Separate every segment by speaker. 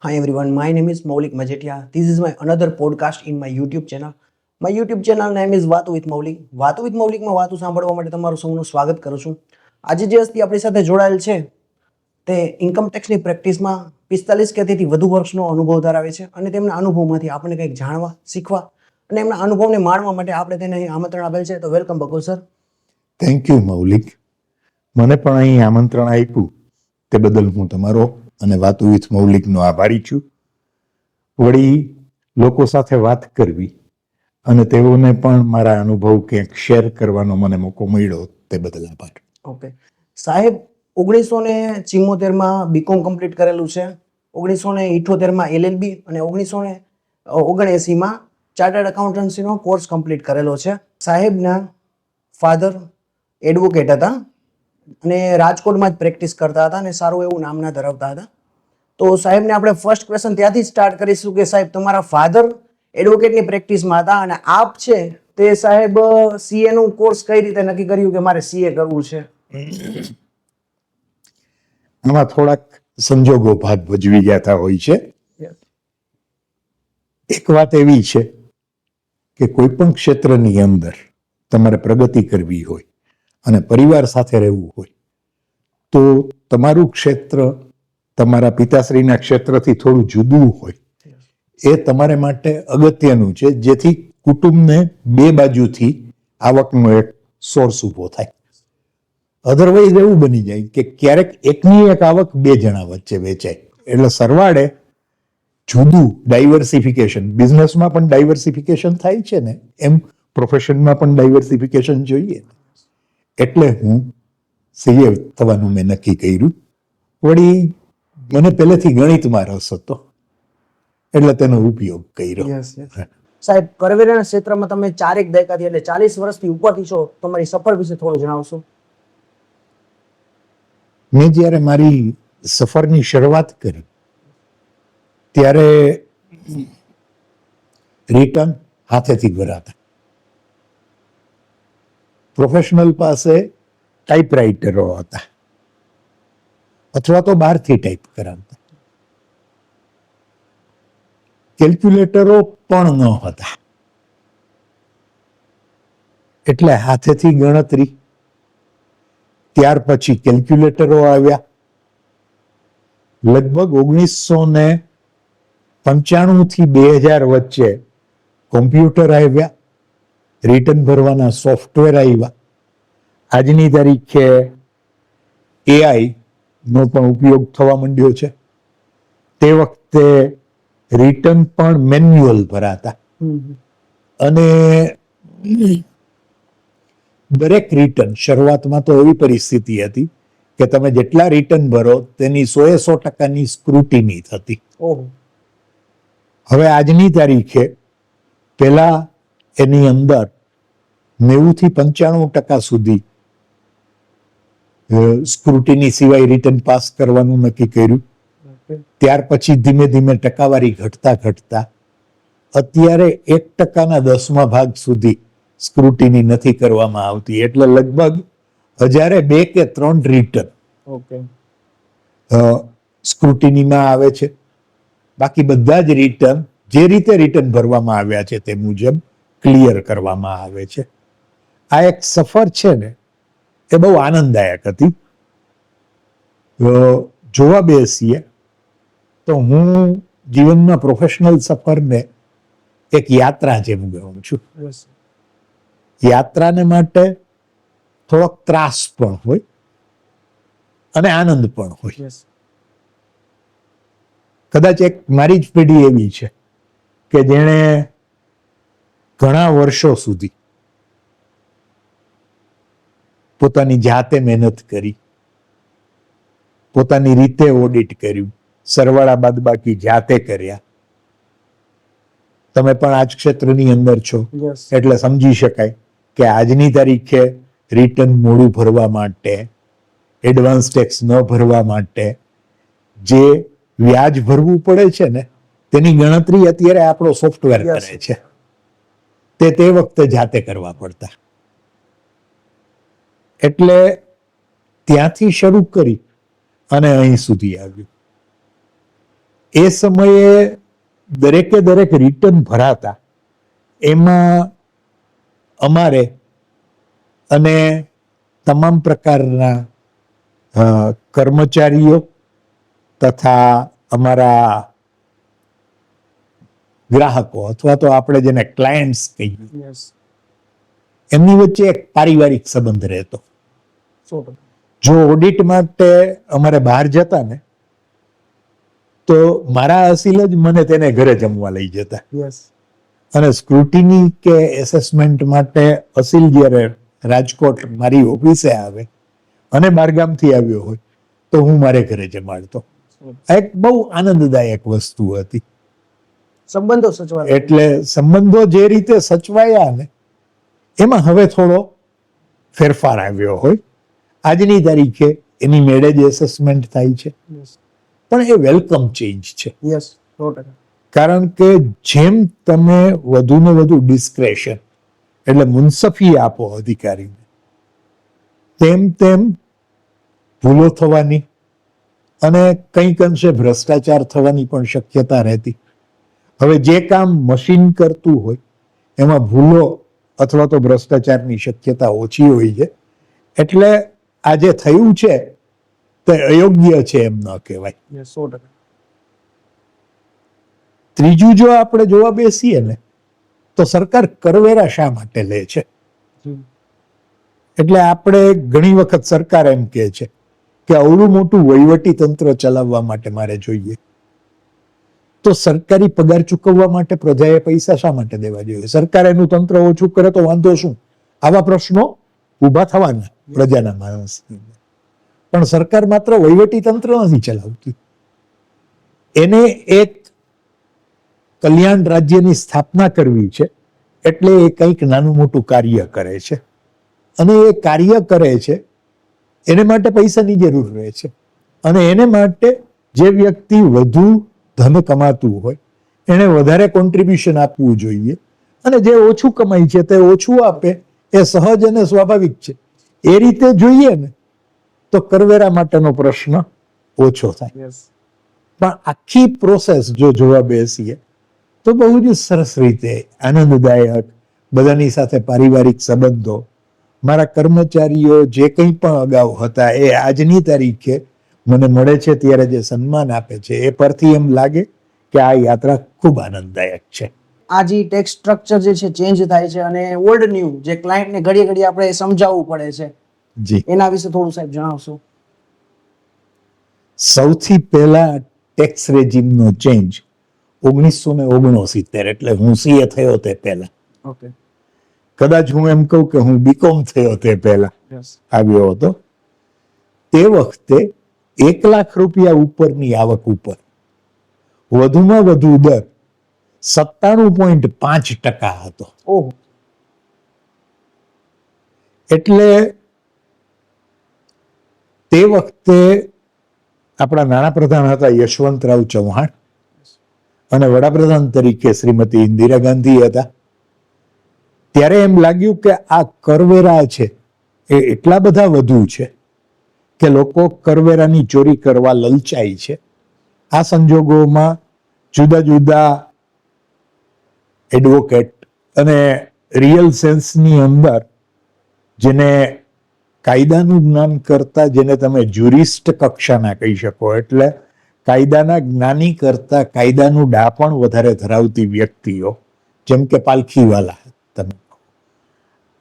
Speaker 1: Hi everyone, my name is Maulik Majetia. This is my another podcast in my YouTube channel. My YouTube channel name is વાતો with Maulik. વાતો with Maulik માં વાતો સાંભળવા માટે તમારું સૌનું સ્વાગત કરું છું. આજે જે હસ્તી આપણી સાથે જોડાયેલ છે તે ઇન્કમ ટેક્સની પ્રેક્ટિસમાં 45 કે તેથી વધુ વર્ષનો અનુભવ ધરાવે છે અને તેમના અનુભવમાંથી આપણે કંઈક જાણવા, શીખવા અને એમના અનુભવને માણવા માટે આપણે તેને અહીં આમંત્રણ આપેલ છે. તો welcome Bakul sir.
Speaker 2: Thank you Maulik. મને પણ અહીં આમંત્રણ આપ્યું તે બદલ હું તમારો અને વાતો વિથ મૌલિકનો આભારી છું. વળી લોકો સાથે વાત કરવી અને તેઓને પણ મારા અનુભવ ક્યાંક શેર કરવાનો મને મોકો મળ્યો તે બદલ આભાર.
Speaker 1: ઓકે સાહેબ, 1974માં બીકોમ કમ્પ્લીટ કરેલું છે, 1978માં LLB અને 1979માં ચાર્ટર્ડ એકાઉન્ટન્સીનો કોર્સ કમ્પ્લીટ કરેલો છે. સાહેબના ફાધર એડવોકેટ હતા અને રાજકોટમાં જ પ્રેક્ટિસ કરતા હતા અને સારું એવું નામના ધરાવતા હતા. તો સાહેબને આપણે ફર્સ્ટ ક્વેશ્ચન ત્યાંથી સ્ટાર્ટ કરીશું કે સાહેબ, તમારા ફાધર એડવોકેટની પ્રેક્ટિસમાં હતા અને આપ છે તે સાહેબ CA નું કોર્સ કઈ રીતે નક્કી કર્યું કે મારે CA કરવું છે?
Speaker 2: આમાં થોડાક સંજોગો ભાગ ભજવી જતા હોય છે. એક વાત એવી છે કે કોઈ પણ ક્ષેત્રની અંદર તમારે પ્રગતિ કરવી હોય અને પરિવાર સાથે રહેવું હોય તો તમારું ક્ષેત્ર તમારા પિતાશ્રીના ક્ષેત્રથી થોડું જુદું હોય એ તમારે માટે અગત્યનું છે, જેથી કુટુંબને બે બાજુથી આવકનો એક સોર્સ ઊભો થાય. અધરવાઇઝ એવું બની જાય કે ક્યારેક એકની એક આવક બે જણા વચ્ચે વેચાય. એટલે સરવાળે જુદું ડાયવર્સિફિકેશન, બિઝનેસમાં પણ ડાયવર્સિફિકેશન થાય છે ને એમ પ્રોફેશનમાં પણ ડાયવર્સિફિકેશન જોઈએ. એટલે હું CA થવાનું મેં નક્કી કર્યું. વળી મને પહેલેથી ગણિતમાં રસ હતો એટલે તેનો ઉપયોગ કર્યો.
Speaker 1: સાહેબ, કરવેરાના ક્ષેત્રમાં તમે 4 દાયકાથી એટલે 40 વર્ષથી ઉપરથી છો, તમારી સફર વિશે થોડું જણાવશો?
Speaker 2: મેં જ્યારે મારી સફરની શરૂઆત કરી ત્યારે રિટર્ન હાથેથી ભરાતા. પ્રોફેશનલ પાસે ટાઈપરાઇટરો હતા અથવા તો બહારથી ટાઈપ કરાવતા. કેલ્ક્યુલેટરો પણ ન હતા એટલે હાથેથી ગણતરી. ત્યાર પછી કેલ્ક્યુલેટરો આવ્યા. લગભગ 1995 થી 2000 વચ્ચે કોમ્પ્યુટર આવ્યા, રિટર્ન ભરવાના સોફ્ટવેર આવ્યા. આજની તારીખે AI નો પણ ઉપયોગ થવા માંડ્યો છે. તે વખતે રિટર્ન પણ મેન્યુઅલ ભરાતા અને દરેક રિટર્ન શરૂઆતમાં તો એવી પરિસ્થિતિ હતી કે તમે જેટલા રિટર્ન ભરો તેની 100% સ્ક્રુટિની થતી. હવે આજની તારીખે પેલા એની અંદર 90 થી 95% સુધી સ્ક્રુટિની સિવાય રિટર્ન પાસ કરવાનું નક્કી કર્યું. ત્યાર પછી ધીમે ધીમે ટકાવારી ઘટતા ઘટતા અત્યારે 1%ના 10મા ભાગ સુધી સ્ક્રુટિની નથી કરવામાં આવતી. એટલે લગભગ 1002 કે 3 રિટર્ન સ્ક્રુટિનીમાં આવે છે. બાકી બધા જ રિટર્ન જે રીતે રિટર્ન ભરવામાં આવ્યા છે તે મુજબ ક્લિયર કરવામાં આવે છે. આ એક સફર છે ને એ બહુ આનંદદાયક હતી. જોવા બેસીએ તો હું જીવનમાં પ્રોફેશનલ સફરને એક યાત્રા જેમ ગણું છું. યાત્રાને માટે થોડોક ત્રાસ પણ હોય અને આનંદ પણ હોય. કદાચ એક મારી જ પેઢી એવી છે કે જેણે ઘણા વર્ષો સુધી પોતાની જાતે મહેનત કરી, પોતાની રીતે ઓડિટ કર્યું, સરવાળા બાદબાકી જાતે કર્યા. તમે પણ આ જ ક્ષેત્રની અંદર છો એટલે સમજી શકાય કે આજની તારીખે રિટર્ન મોડું ભરવા માટે, એડવાન્સ ટેક્સ ન ભરવા માટે જે વ્યાજ ભરવું પડે છે ને તેની ગણતરી અત્યારે આપણો સોફ્ટવેર કરે છે. તે વખતે જાતે કરવા પડતા. એટલે ત્યાંથી શરૂ કરી અને અહીં સુધી આવ્યું. એ સમયે દરેક રિટર્ન ભરાતા એમાં અમારે અને તમામ પ્રકારના કર્મચારીઓ તથા અમારા ગ્રાહકો અથવા તો આપણે જેને ક્લાયન્ટ્સ કહીએ
Speaker 1: યસ,
Speaker 2: એમની વચ્ચે એક પારિવારિક સંબંધ રહેતો.
Speaker 1: 100%.
Speaker 2: જો ઓડિટ માટે અમારે બહાર જતા ને તો મારા અસીલ જ મને તેને ઘરે જમવા લઈ જતા,
Speaker 1: યસ,
Speaker 2: અને સ્ક્રુટિની કે એસેસમેન્ટ માટે અસીલ જ્યારે રાજકોટ મારી ઓફિસે આવે અને બારગામથી આવ્યો હોય તો હું મારે ઘરે જમાડતો. આ એક બહુ આનંદદાયક વસ્તુ હતી.
Speaker 1: સંબંધો સચવાય.
Speaker 2: એટલે સંબંધો જે રીતે સચવાયા ને એમાં હવે થોડો ફેરફાર આવ્યો હોય. આજની તારીખે એની મેળે જ એસેસમેન્ટ થાય છે,
Speaker 1: યસ,
Speaker 2: પણ એ વેલકમ ચેન્જ છે.
Speaker 1: યસ, 100%.
Speaker 2: કારણ કે જેમ તમે વધુને વધુ ડિસ્ક્રેશન એટલે મુનસફી આપો અધિકારીને, તેમ તેમ ભૂલો થવાની અને કંઈક અંશે ભ્રષ્ટાચાર થવાની પણ શક્યતા રહેતી. હવે જે કામ મશીન કરતું હોય એમાં ભૂલો અથવા તો ભ્રષ્ટાચારની શક્યતા ઓછી હોય છે. એટલે આ જે થયું છે તે અયોગ્ય છે એમ ન કહેવાય.
Speaker 1: યસ, 100%.
Speaker 2: ત્રીજું જો આપણે જોવા બેસીએ ને તો સરકાર કરવેરા શા માટે લે છે? એટલે આપણે ઘણી વખત સરકાર એમ કહે છે કે અવળું મોટું વહીવટી તંત્ર ચલાવવા માટે મારે જોઈએ. તો સરકારી પગાર ચૂકવવા માટે પ્રજાએ પૈસા શા માટે દેવા જોઈએ? સરકાર એનું તંત્ર ઓછું કરે તો વાંધો શું? આવા પ્રશ્નો ઊભા થવાના પ્રજાના માણસ. પણ સરકાર માત્ર વહીવટી તંત્ર નથી ચલાવતી, એને એક કલ્યાણ રાજ્યની સ્થાપના કરવી છે. એટલે એ કંઈક નાનું મોટું કાર્ય કરે છે, અને એ કાર્ય કરે છે એને માટે પૈસાની જરૂર રહે છે. અને એને માટે જે વ્યક્તિ વધુ ધન કમાતું હોય એને વધારે કોન્ટ્રીબ્યુશન આપવું જોઈએ, અને જે ઓછું કમાય છે તે ઓછું આપે. એ સહજ અને સ્વાભાવિક છે. એ રીતે જોઈએ ને તો કરવેરા માટેનો પ્રશ્ન ઓછો થાય.
Speaker 1: યસ,
Speaker 2: પણ આખી પ્રોસેસ જો જોવા બેસીએ તો બહુ જ સરસ રીતે આનંદદાયક, બધાની સાથે પારિવારિક સંબંધો. મારા કર્મચારીઓ જે કંઈ પણ અગાઉ હતા એ આજની તારીખે મને મળે છે ત્યારે જે સન્માન આપે છે એ પરથી એમ લાગે કે આ યાત્રા ખૂબ આનંદદાયક છે.
Speaker 1: આ જે ટેક્સ સ્ટ્રક્ચર જે છે ચેન્જ થાય છે અને ઓલ્ડ ન્યૂ જે ક્લાયન્ટને ઘડીએ ઘડીએ આપણે સમજાવવું પડે છે,
Speaker 2: જી,
Speaker 1: એના વિશે થોડું સાહેબ જણાવશો?
Speaker 2: સૌથી પહેલા ટેક્સ રેજીમનો ચેન્જ 1969 એટલે હું સીએ થયો તે પહેલા,
Speaker 1: ઓકે,
Speaker 2: કદાચ હું એમ કહું કે હું બીકોમ થયો તે પહેલા
Speaker 1: યસ,
Speaker 2: આવ્યો હતો. તે વખતે 1 લાખ રૂપિયા ઉપરની આવક ઉપર વધુમાં વધુ દર 97.5% હતો.
Speaker 1: ઓહો,
Speaker 2: એટલે તે વખતે આપણા નાણાપ્રધાન હતા યશવંતરાવ ચૌહાણ અને વડાપ્રધાન તરીકે શ્રીમતી ઇન્દિરા ગાંધી હતા. ત્યારે એમ લાગ્યું કે આ કરવેરા છે એ એટલા બધા વધુ છે કે લોકો કરવેરાની ચોરી કરવા લલચાય છે. આ સંજોગોમાં જુદા જુદા એડવોકેટ અને રિયલ સેન્સની અંદર જેને કાયદાનું જ્ઞાન કરતા, જેને તમે જ્યુરિસ્ટ કક્ષાના કહી શકો, એટલે કાયદાના જ્ઞાની કરતા કાયદાનું ડાપણ વધારે ધરાવતી વ્યક્તિઓ, જેમ કે પાલખીવાલા તમે,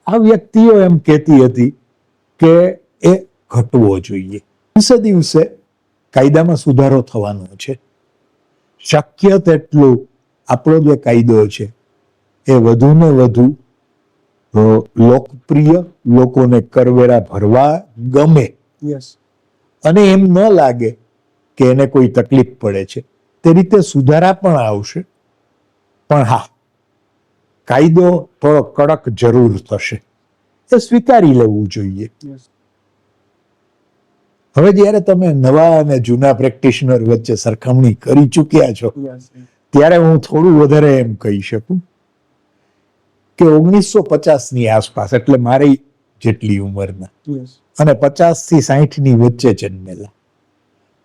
Speaker 2: આ વ્યક્તિઓ એમ કહેતી હતી કે એ ઘટવો જોઈએ. દિવસે દિવસે કાયદામાં સુધારો થવાનો છે. શક્ય તેટલું આપણો જે કાયદો છે એ વધુને વધુ લોકપ્રિય, લોકોને કરવેરા ભરવા ગમે
Speaker 1: યસ,
Speaker 2: અને એમ ન લાગે કે એને કોઈ તકલીફ પડે છે, તે રીતે સુધારા પણ આવશે. પણ હા, કાયદો થોડો કડક જરૂર થશે, એ સ્વીકારી લેવું જોઈએ.
Speaker 1: યસ,
Speaker 2: હવે જ્યારે તમે નવા અને જૂના પ્રેક્ટિશનર વચ્ચે સરખામણી કરી ચૂક્યા છો
Speaker 1: યસ,
Speaker 2: ત્યારે હું થોડું વધારે એમ કહી શકું કે 1950ની આસપાસ, એટલે મારી જેટલી ઉંમરના
Speaker 1: યસ,
Speaker 2: અને 50 થી 60ની વચ્ચે જન્મેલા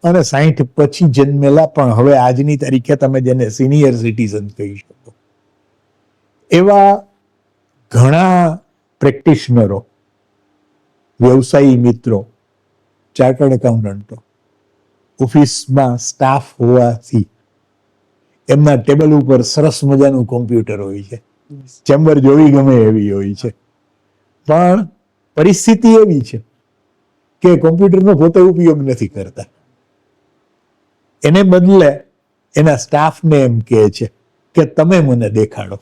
Speaker 2: અને 60 પછી જન્મેલા પણ હવે આજની તારીખે તમે જેને સિનિયર સિટીઝન કહી શકો એવા ઘણા પ્રેક્ટિશનરો, વ્યવસાયી મિત્રો, ચાર્ટર્ડ એકાઉન્ટન્ટો ઓફિસમાં સ્ટાફ હોવાથી એમના ટેબલ ઉપર સરસ મજાનું કોમ્પ્યુટર હોય છે, ચેમ્બર જોવી ગમે એવી હોય છે, પણ પરિસ્થિતિ એવી છે કે કોમ્પ્યુટરનો પોતે ઉપયોગ નથી કરતા. એને બદલે એના સ્ટાફને એમ કહે છે કે તમે મને દેખાડો.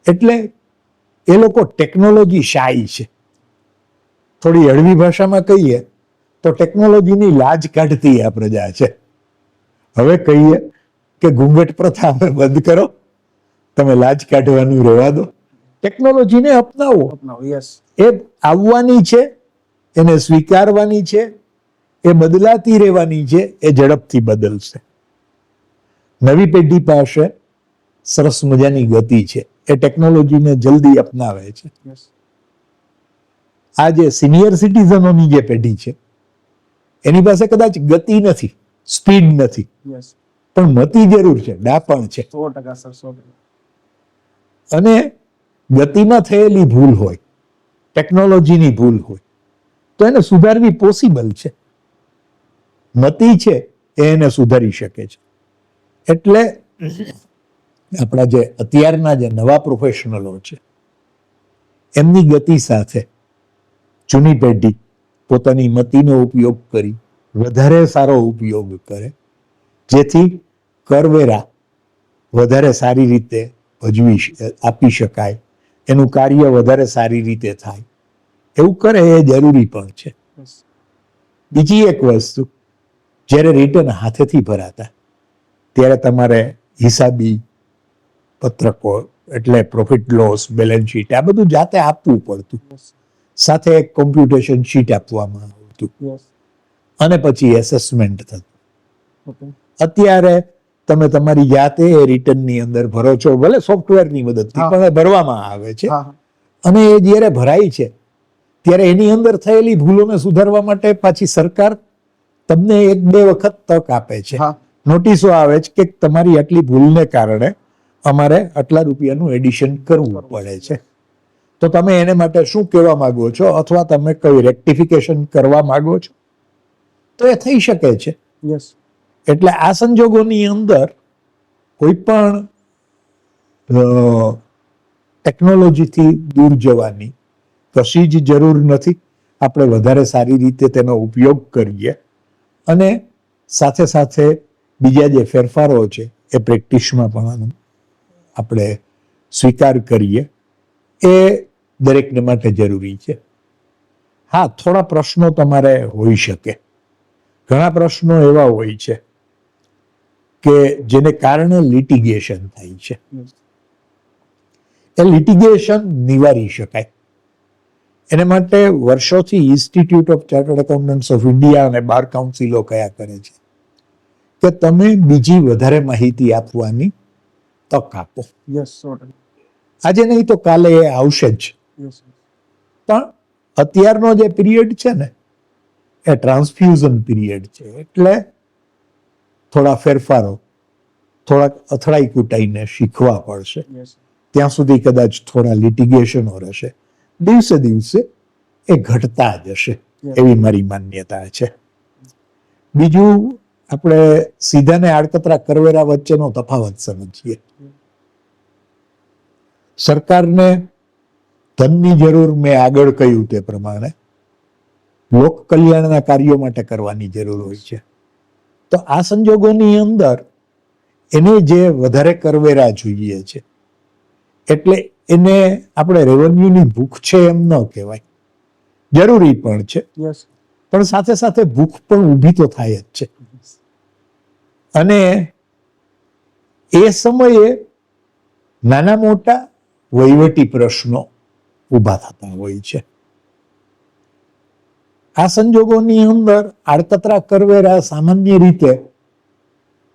Speaker 2: એટલે એ લોકો ટેકનોલોજી શાય છે. થોડી હળવી ભાષામાં કહીએ તો ટેકનોલોજીની લાજ કાઢતી આ પ્રજા છે. હવે કહીએ કે ઘૂંઘટ પ્રથા હવે બંધ કરો, તમે લાજ કાઢવાનું રહેવા દો, ટેકનોલોજીને અપનાવો. એ આવવાની છે, એને સ્વીકારવાની છે, એ બદલાતી રહેવાની છે, એ ઝડપથી બદલશે. નવી પેઢી પાસે સરસ મજાની ગતિ છે, એ ટેકનોલોજીને જલ્દી અપનાવે છે. આ જે સિનિયર સિટીઝનોની જે પેઢી છે એની પાસે કદાચ ગતિ નથી, સ્પીડ નથી, પણ મતિ જરૂર છે, ડાપણ છે.
Speaker 1: 100%
Speaker 2: અને ગતિમાં થયેલી ભૂલ હોય, ટેકનોલોજીની ભૂલ હોય તો એને સુધારવી પોસિબલ છે. મતિ છે એ એને સુધારી શકે છે. એટલે આપણા જે અત્યારના જે નવા પ્રોફેશનલો છે એમની ગતિ સાથે જૂની પેઢી પોતાની મતિનો ઉપયોગ કરી વધારે સારો ઉપયોગ કરે, જેથી કરવેરા વધારે સારી રીતે આપી શકાય, એનું કાર્ય વધારે સારી રીતે થાય, એવું કરે એ જરૂરી પણ છે. બીજી એક વસ્તુ, જ્યારે રિટર્ન હાથેથી ભરાતા ત્યારે તમારે હિસાબી પત્રકો એટલે પ્રોફિટ લોસ, બેલેન્સ શીટ આ બધું જાતે આપવું પડતું, સાથે એક કોમ્પ્યુટેશન શીટ આપવામાં આવતું અને પછી એસેસમેન્ટ થતું. અત્યારે તમે તમારી જાતે એ રિટર્નની અંદર ભરો છો, ભલે સોફ્ટવેરની મદદથી પણ ભરવામાં આવે છે. અને એ જ્યારે ભરાય છે ત્યારે એની અંદર થયેલી ભૂલોને સુધારવા માટે પાછી સરકાર તમને 1-2 વખત તક આપે છે. નોટિસો આવે છે કે તમારી આટલી ભૂલને કારણે અમારે આટલા રૂપિયાનું એડિશન કરવું પડે છે, તો તમે એને માટે શું કહેવા માંગો છો, અથવા તમે કઈ રેક્ટિફિકેશન કરવા માંગો છો, તો એ થઈ શકે છે. એટલે આ સંજોગોની અંદર કોઈ પણ ટેકનોલોજીથી દૂર જવાની કશી જ જરૂર નથી. આપણે વધારે સારી રીતે તેનો ઉપયોગ કરીએ અને સાથે સાથે બીજા જે ફેરફારો છે એ પ્રેક્ટિસમાં પણ આપણે સ્વીકાર કરીએ, એ દરેકને માટે જરૂરી છે. હા, થોડા પ્રશ્નો તમારે હોઈ શકે. ઘણા પ્રશ્નો એવા હોય છે કે જેને કારણે લિટિગેશન થાય છે. એ લિટિગેશન નિવારી શકાય. એને માટે વર્ષોથી institute of chartered accountants of India અને બાર કાઉન્સિલો કયા કરે છે કે તમે બીજી વધારે માહિતી આપવાની તક આપો. આજે નહીં તો કાલે એ આવશે જ. પણ અત્યારનો જે પીરિયડ છે ને એ ટ્રાન્સફ્યુઝન પીરિયડ છે. એટલે થોડા ફેરફારો, થોડાક અથડાઈ કૂટાઈને શીખવા પડશે. ત્યાં સુધી કદાચ થોડા લિટિગેશનો રહેશે. દિવસે દિવસે એ ઘટતા જશે, એવી મારી માન્યતા છે. બીજું, આપણે સીધા ને આડકતરા કરવેરા વચ્ચેનો તફાવત સમજીએ. સરકારને ધનની જરૂર મેં આગળ કહ્યું તે પ્રમાણે લોક કલ્યાણના કાર્યો માટે કરવાની જરૂર હોય છે. તો આ સંજોગોની અંદર એને જે વધારે કરવેરા જોઈએ છે, એટલે એને આપણે રેવન્યુની ભૂખ છે એમ ન કહેવાય. જરૂરી પણ છે, પણ સાથે સાથે ભૂખ પણ ઊભી તો થાય જ છે. અને એ સમયે નાના મોટા વહીવટી પ્રશ્નો ઊભા થતા હોય છે. આ સંજોગોની અંદર આડકતરા કરવેરા સામાન્ય રીતે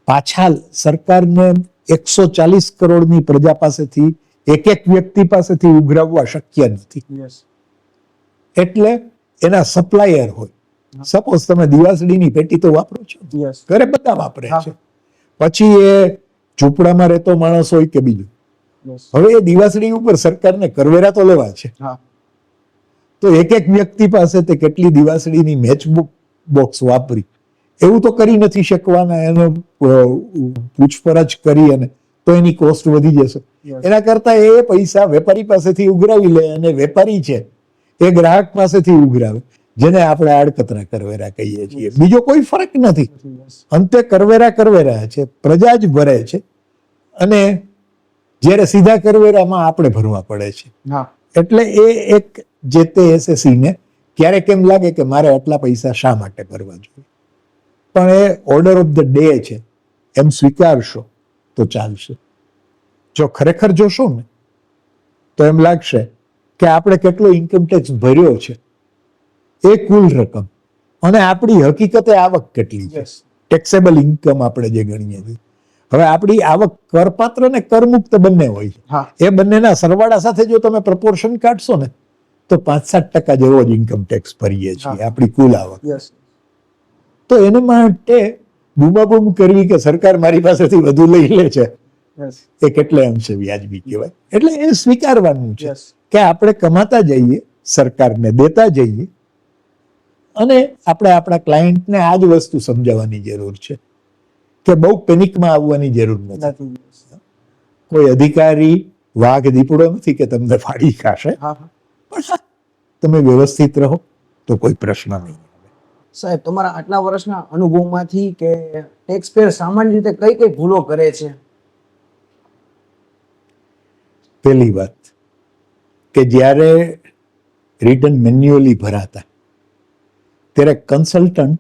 Speaker 2: પાછા સરકારને 140 કરોડની પ્રજા પાસેથી એક વ્યક્તિ પાસેથી ઉઘરાવવા શક્ય નથી. એટલે એના સપ્લાયર હોય, સપોઝ તમે દિવાસળીની પેટી તો વાપરો છો,
Speaker 1: યસ
Speaker 2: ઘરે બધા વાપરે
Speaker 1: હા.
Speaker 2: છે. પછી એ ઝૂંપડામાં રહેતો માણસ હોય કે બીજું,
Speaker 1: યસ
Speaker 2: હવે એ દિવાસળી ઉપર સરકારને કરવેરા તો લેવા છે.
Speaker 1: હા
Speaker 2: તો એક એક વ્યક્તિ પાસે તે કેટલી દિવાસળીની મેચ બોક્સ વાપરી એવું તો કરી નથી શકવાના. એનો પૂછપરછ કરી અને તો એની કોસ્ટ વધી જશે.
Speaker 1: Yes.
Speaker 2: એના કરતા એ પૈસા વેપારી પાસેથી ઉઘરાવી લે, અને વેપારી છે એ ગ્રાહક પાસેથી ઉઘરાવે, જેને આપણે આડકતરા કરવેરા કહીએ છીએ. બીજો કોઈ ફરક નથી.
Speaker 1: યસ
Speaker 2: અંતે કરવેરા છે, પ્રજા જ ભરે છે. અને જ્યારે સીધા કરવેરામાં આપણે ભરવા પડે છે.
Speaker 1: હા
Speaker 2: એટલે એ એક જે તે SSE ને ક્યારેક એમ લાગે કે મારે આટલા પૈસા શા માટે ભરવા જોઈએ, પણ એ ઓર્ડર ઓફ ધ ડે છે એમ સ્વીકારશો તો ચાલશે. જો ખરેખર જોશો ને તો એમ લાગશે કે આપણે કેટલો ઇન્કમ ટેક્સ ભર્યો છે એ કુલ રકમ, અને આપણી હકીકતે આવક કેટલી છે,
Speaker 1: યસ
Speaker 2: ટેક્સેબલ ઇન્કમ આપણે જે ગણીએ છીએ. હવે આપણી આવક કરપાત્ર ને કરમુક્ત બંને હોય છે.
Speaker 1: હા
Speaker 2: એ બંનેના સરવાળા સાથે જો તમે પ્રપોર્શન કાઢશો ને તો 5-7% જેવો જ ઇન્કમ ટેક્સ ભરીએ છીએ
Speaker 1: હા.
Speaker 2: આપણી કુલ આવક.
Speaker 1: યસ
Speaker 2: તો એને માટે બૂમાબૂમ કરવી કે સરકાર મારી પાસેથી વધુ લઈ લે છે
Speaker 1: યસ
Speaker 2: એ કેટલે અંશે વ્યાજબી કહેવાય. એટલે એ સ્વીકારવાનું છે
Speaker 1: યસ
Speaker 2: કે આપણે કમાતા જઈએ, સરકારને દેતા જઈએ, અને આપણે આપણા ક્લાયન્ટને આ જ વસ્તુ સમજાવવાની જરૂર છે કે બહુ પેનિકમાં આવવાની જરૂર નથી.
Speaker 1: નથી
Speaker 2: કોઈ અધિકારી વાઘ દીપડો નથી કે તમને ફાડી ખાશે,
Speaker 1: હા હા
Speaker 2: પણ હા, તમે વ્યવસ્થિત રહો તો કોઈ પ્રશ્ન નહીં.
Speaker 1: સાહેબ, તમારા આટલા વર્ષના અનુભવમાંથી કે ટેક્સ પેયર સામાન્ય રીતે કઈ કઈ ભૂલો કરે છે?
Speaker 2: પહેલી વાત કે જ્યારે રિટર્ન મેન્યુઅલી ભરાતા ત્યારે કન્સલ્ટન્ટ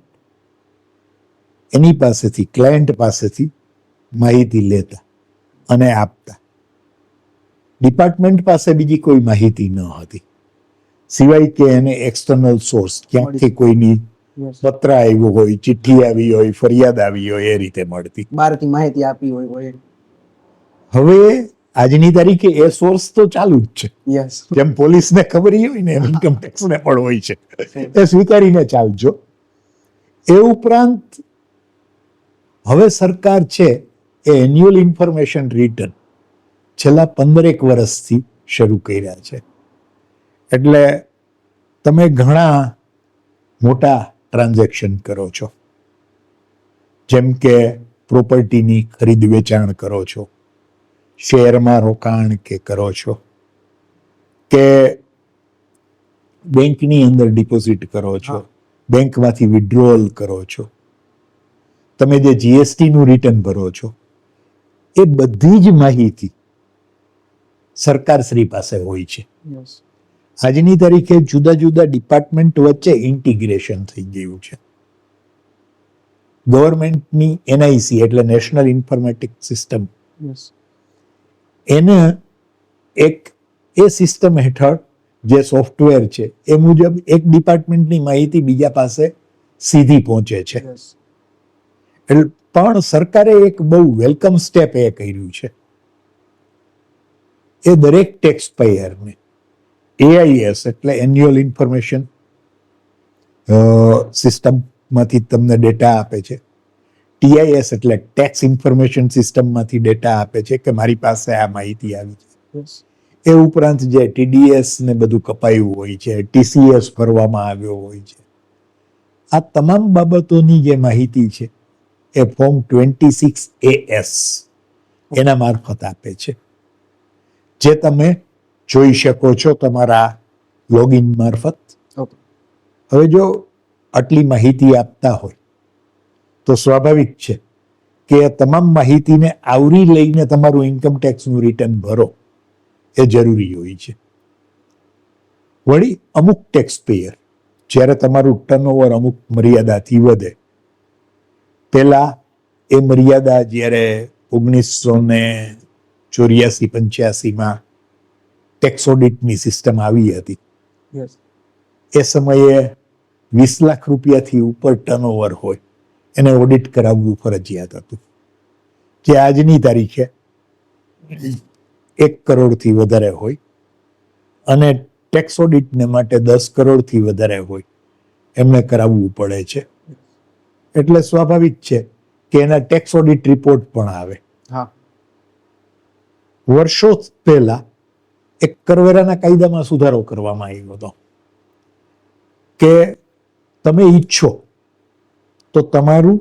Speaker 2: એની પાસેથી, ક્લાયન્ટ પાસેથી માહિતી લેતા અને આપતા. ડિપાર્ટમેન્ટ પાસે બીજી કોઈ માહિતી ન હતી, સિવાય કે એને એક્સટર્નલ સોર્સ ક્યાંકથી કોઈની
Speaker 1: યસ
Speaker 2: પત્ર આવ્યો હોય, ચિઠ્ઠી આવી હોય, ફરિયાદ આવી હોય, એ રીતે મળતી.
Speaker 1: બહારથી માહિતી આપી હોય
Speaker 2: હવે આજની તારીખે એ સોર્સ તો ચાલુ જ છે.
Speaker 1: યસ
Speaker 2: જેમ પોલીસને ખબર હોય ને એમ ઇન્કમ ટેક્સને પણ હોય છે. એ સ્વીકારીને ચાલજો. એ ઉપરાંત હવે સરકાર છે એ એન્યુઅલ ઇન્ફોર્મેશન રિટર્ન છેલ્લા 15 વર્ષથી શરૂ કર્યા છે. એટલે તમે ઘણા મોટા ટ્રાન્ઝેક્શન કરો છો, જેમ કે પ્રોપર્ટીની ખરીદ વેચાણ કરો છો, શેરમાં રોકાણ કે કરો છો, કે બેંકની અંદર ડિપોઝિટ કરો છો,
Speaker 1: હા.
Speaker 2: બેંકમાંથી વિડ્રોઅલ કરો છો, તમે જે GST નું રિટર્ન ભરો છો, એ બધી જ માહિતી સરકારશ્રી પાસે હોય છે.
Speaker 1: યસ
Speaker 2: આજની તારીખે જુદા જુદા ડિપાર્ટમેન્ટ વચ્ચે ઇન્ટિગ્રેશન થઈ ગયું છે. ગવર્મેન્ટની NIC એટલે નેશનલ ઇન્ફોર્મેટિક સિસ્ટમ,
Speaker 1: યસ
Speaker 2: એને એક એ સિસ્ટમ હેઠળ જે સોફ્ટવેર છે એ મુજબ એક ડિપાર્ટમેન્ટની માહિતી બીજા પાસે સીધી પહોંચે છે.
Speaker 1: યસ
Speaker 2: એટલે પણ સરકારે એક બહુ વેલકમ સ્ટેપ એ કર્યું છે. એ દરેક ટેક્સ પેયરને AIS એટલે એન્યુઅલ ઇન્ફોર્મેશન સિસ્ટમમાંથી તમને ડેટા આપે છે. TIS એટલે ટેક્સ ઇન્ફોર્મેશન સિસ્ટમમાંથી ડેટા આપે છે કે મારી પાસે આ માહિતી આવી છે.
Speaker 1: યસ
Speaker 2: એ ઉપરાંત જે TDS ને બધું કપાયું હોય છે, TCS ભરવામાં આવ્યો હોય છે, આ તમામ બાબતોની જે માહિતી છે એ ફોર્મ 26AS એના મારફત આપે છે, જે તમે જોઈ શકો છો તમારા લોગિન મારફત.
Speaker 1: ઓકે
Speaker 2: હવે જો આટલી માહિતી આપતા હોય તો સ્વાભાવિક છે કે તમામ માહિતીને આવરી લઈને તમારું ઇન્કમ ટેક્સનું રિટર્ન ભરો એ જરૂરી હોય છે. વળી અમુક ટેક્સ પેયર જ્યારે તમારું ટર્નઓવર અમુક મર્યાદાથી વધે, પહેલા એ મર્યાદા જ્યારે 1984-85માં ટેક્સ ઓડિટની સિસ્ટમ આવી હતી,
Speaker 1: યસ
Speaker 2: એ સમયે 20 લાખ રૂપિયાથી ઉપર ટર્નઓવર હોય એને ઓડિટ કરાવવું ફરજિયાત હતું, જે આજની તારીખે 1 કરોડથી વધારે હોય અને ટેક્સ ઓડિટને માટે 10 કરોડથી વધારે હોય એમને કરાવવું પડે છે. એટલે સ્વાભાવિક છે કે એના ટેક્સ ઓડિટ રિપોર્ટ પણ આવે.
Speaker 1: હા
Speaker 2: વર્ષો પહેલા એક કરવેરાના કાયદામાં સુધારો કરવામાં આવ્યો હતો કે તમે ઈચ્છો તો તમારું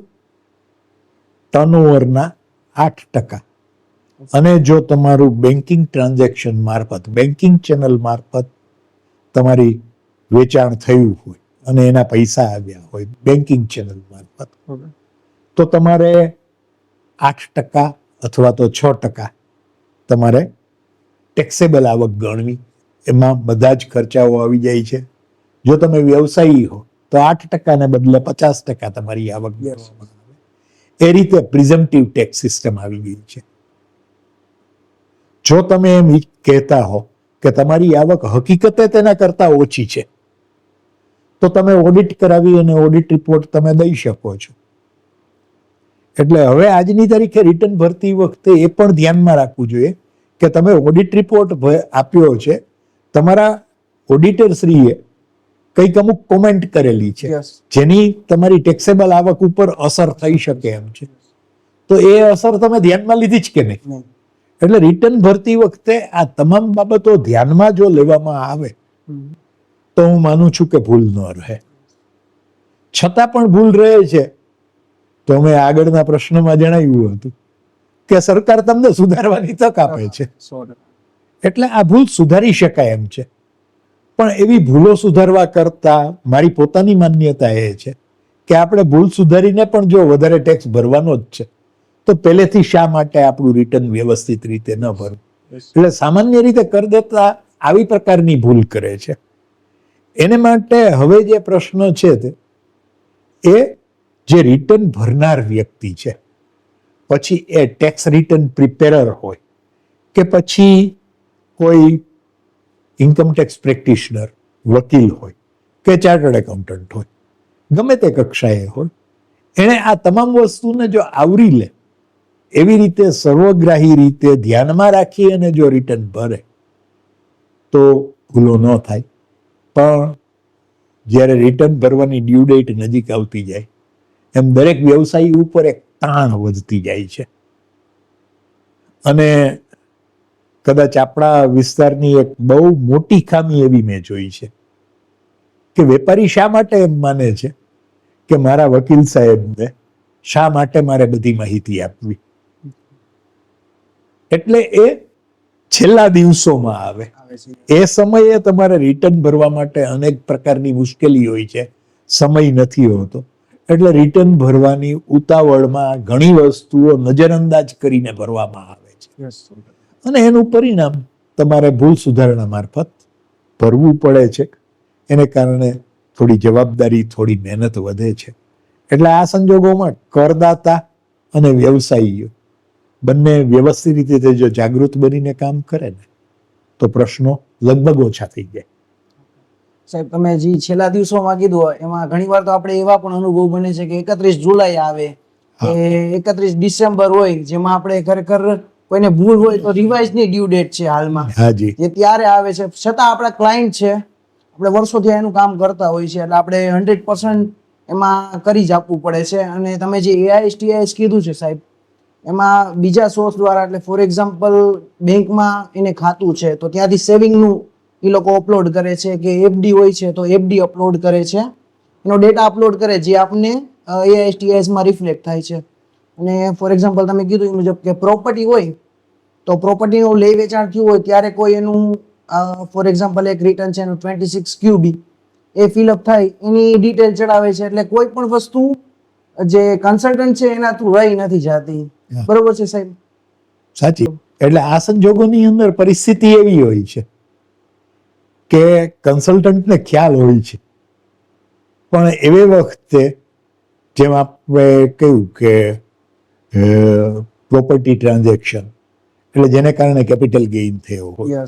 Speaker 2: ટર્નઓવરના 8% અને જો તમારું બેન્કિંગ ટ્રાન્ઝેક્શન મારફત બેન્કિંગ ચેનલ મારફત તમારી વેચાણ થયું હોય અને એના પૈસા આવ્યા હોય બેન્કિંગ ચેનલ મારફત, તો તમારે 8% અથવા તો 6% તમારે ટેક્સેબલ આવક ગણવી. એમાં બધા જ ખર્ચાઓ આવી જાય છે. જો તમે વ્યવસાયી હો તો 8% ને બદલે 50% તમારી આવક ગણવામાં આવે. એ રીતે પ્રિઝમ્પટિવ ટેક્સ સિસ્ટમ આવી ગઈ છે. જો તમે એમ કહેતા હો કે તમારી આવક હકીકતે તેના કરતા ઓછી છે, તો તમે ઓડિટ કરાવી અને ઓડિટ રિપોર્ટ તમે દઈ શકો છો. એટલે હવે આજની તારીખે રિટર્ન ભરતી વખતે એ પણ ધ્યાનમાં રાખવું જોઈએ કે તમે ઓડિટ રિપોર્ટ આપ્યો છે, તમારા ઓડિટર શ્રીએ કંઈક અમુક કોમેન્ટ કરેલી છે જેની તમારી ટેક્સેબલ આવક ઉપર અસર થઈ શકે એમ છે, તો એ અસર તમે ધ્યાનમાં લીધી જ કે નહીં. એટલે રિટર્ન ભરતી વખતે આ તમામ બાબતો ધ્યાનમાં જો લેવામાં આવે તો હું માનું છું કે ભૂલ ન રહે. છતાં પણ ભૂલ રહે છે તો અમે આગળના પ્રશ્નમાં જણાવ્યું હતું કે સરકાર તમને સુધારવાની તક આપે છે. એટલે આ ભૂલ સુધારી શકાય એમ છે. પણ એવી ભૂલો સુધારવા કરતા મારી પોતાની માન્યતા એ છે કે આપણે ભૂલ સુધારીને પણ જો વધારે ટેક્સ ભરવાનો જ છે તો પહેલેથી શા માટે આપણું રિટર્ન વ્યવસ્થિત રીતે ન ભરવું. એટલે સામાન્ય રીતે કરદાતા આવી પ્રકારની ભૂલ કરે છે. એને માટે હવે જે પ્રશ્ન છે તે એ જે રિટર્ન ભરનાર વ્યક્તિ છે, પછી એ ટેક્સ રિટર્ન પ્રિપેરર હોય કે પછી કોઈ ઇન્કમ ટેક્સ પ્રેક્ટિશનર, વકીલ હોય કે ચાર્ટર્ડ એકાઉન્ટન્ટ હોય, ગમે તે કક્ષાએ હોય, એણે આ તમામ વસ્તુને જો આવરી લે, એવી રીતે સર્વગ્રાહી રીતે ધ્યાનમાં રાખી અને જો રિટર્ન ભરે તો ભૂલો ન થાય. પણ જ્યારે રિટર્ન ભરવાની ડ્યુ ડેટ નજીક આવતી જાય એમ દરેક વ્યવસાયી ઉપર એક તાણ વધતી જાય છે. અને કદાચ આપણા વિસ્તારની એક બહુ મોટી ખામી એવી મેં જોઈ છે કે વેપારી શા માટે એમ માને છે કે મારા વકીલ સાહેબને શા માટે મારે બધી માહિતી આપવી. એટલે એ છેલ્લા દિવસોમાં આવે. એ સમયે તમારે રિટર્ન ભરવા માટે અનેક પ્રકારની મુશ્કેલી હોય છે, સમય નથી હોતો. એટલે રિટર્ન ભરવાની ઉતાવળમાં ઘણી વસ્તુઓ નજરઅંદાજ કરીને ભરવામાં આવે છે અને એનું પરિણામ તમારે ભૂલ સુધારણા મારફત ભરવું પડે છે. એને કારણે થોડી જવાબદારી, થોડી મહેનત વધે છે. એટલે આ સંજોગોમાં કરદાતા અને વ્યવસાયીઓ બંને વ્યવસ્થિત રીતે જો જાગૃત બનીને કામ કરે ને તો પ્રશ્નો લગભગ ઓછા થઈ જાય.
Speaker 1: સાહેબ, તમે જે છેલ્લા દિવસોમાં કીધું એમાં ઘણી વાર તો આપણે એવા પણ અનુભવ બને છે કે 31 જુલાઈ આવે કે 31 ડિસેમ્બર હોય, જેમાં આપણે ખરેખર કોઈને ભૂલ હોય તો રિવાઇઝ ની ડ્યુ ડેટ છે હાલમાં,
Speaker 2: હાજી,
Speaker 1: જે ત્યારે આવે છે. છતાં આપણા ક્લાયન્ટ છે, આપણે વર્ષોથી એનું કામ કરતા હોય છે, એટલે આપણે 100% એમાં કરી જ આપવું પડે છે. અને તમે જે AIS કીધું છે સાહેબ, એમાં બીજા સોર્સ દ્વારા, એટલે ફોર એક્ઝામ્પલ બેંકમાં એને ખાતું છે તો ત્યાંથી સેવિંગનું એ લોકો અપલોડ કરે છે, કે FD હોય છે તો FD અપલોડ કરે છે, એનો ડેટા અપલોડ કરે જે આપને AIS માં રિફ્લેક્ટ થાય છે. અને ફોર એક્ઝામ્પલ તમે કીધું એ મુજબ કે પ્રોપર્ટી હોય તો પ્રોપર્ટીનું લે વેચાણ થયું હોય ત્યારે કોઈ એનું ફોર એક્ઝામ્પલ એક રિટર્ન છે એનું 26 QB એ ફિલઅપ થાય, એની ડિટેલ ચડાવે છે. એટલે કોઈ પણ વસ્તુ જે કન્સલ્ટન્ટ છે એના થ્રુ રહી નથી જતી. બરોબર છે સાહેબ?
Speaker 2: સાચી. એટલે આ સંજોગોની અંદર પરિસ્થિતિ એવી હોય છે કે કન્સલ્ટન્ટને ખ્યાલ હોય છે, પણ એવી વખતે જેમ આપણે કહ્યું કે પ્રોપર્ટી ટ્રાન્ઝેક્શન એટલે જેને કારણે કેપિટલ ગેઇન થયો હોય,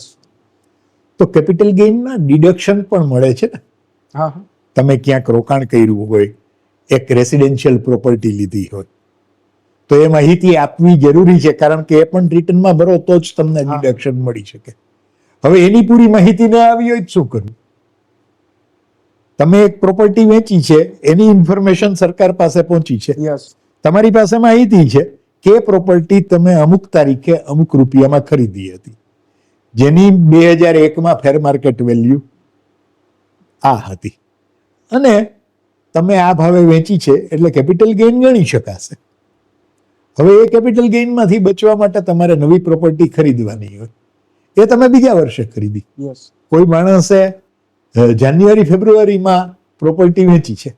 Speaker 2: તો કેપિટલ ગેઇનમાં ડિડક્શન પણ મળે છે ને. તમે ક્યાંક રોકાણ કર્યું હોય, એક રેસિડેન્શિયલ પ્રોપર્ટી લીધી હોય, તો એ માહિતી આપવી જરૂરી છે, કારણ કે એ પણ રિટર્નમાં ભરો તો જ તમને ડિડક્શન મળી શકે. હવે એની પૂરી માહિતી ન આવી હોય શું કરવું? તમે એક પ્રોપર્ટી વેચી છે, એની ઇન્ફોર્મેશન સરકાર પાસે પહોંચી છે,
Speaker 1: યસ
Speaker 2: તમારી પાસે માહિતી છે કે પ્રોપર્ટી તમે અમુક તારીખે અમુક રૂપિયામાં ખરીદી હતી, જેની 2001માં ફેર માર્કેટ વેલ્યુ આ હતી, અને તમે આ ભાવે વેચી છે એટલે કેપિટલ ગેઇન ગણી શકાશે. હવે એ કેપિટલ ગેઇનમાંથી બચવા માટે તમારે નવી પ્રોપર્ટી ખરીદવાની હોય, એ તમે બીજા વર્ષે ખરીદી.
Speaker 1: યસ
Speaker 2: કોઈ માણસે જાન્યુઆરી ફેબ્રુઆરીમાં પ્રોપર્ટી વેચી છે,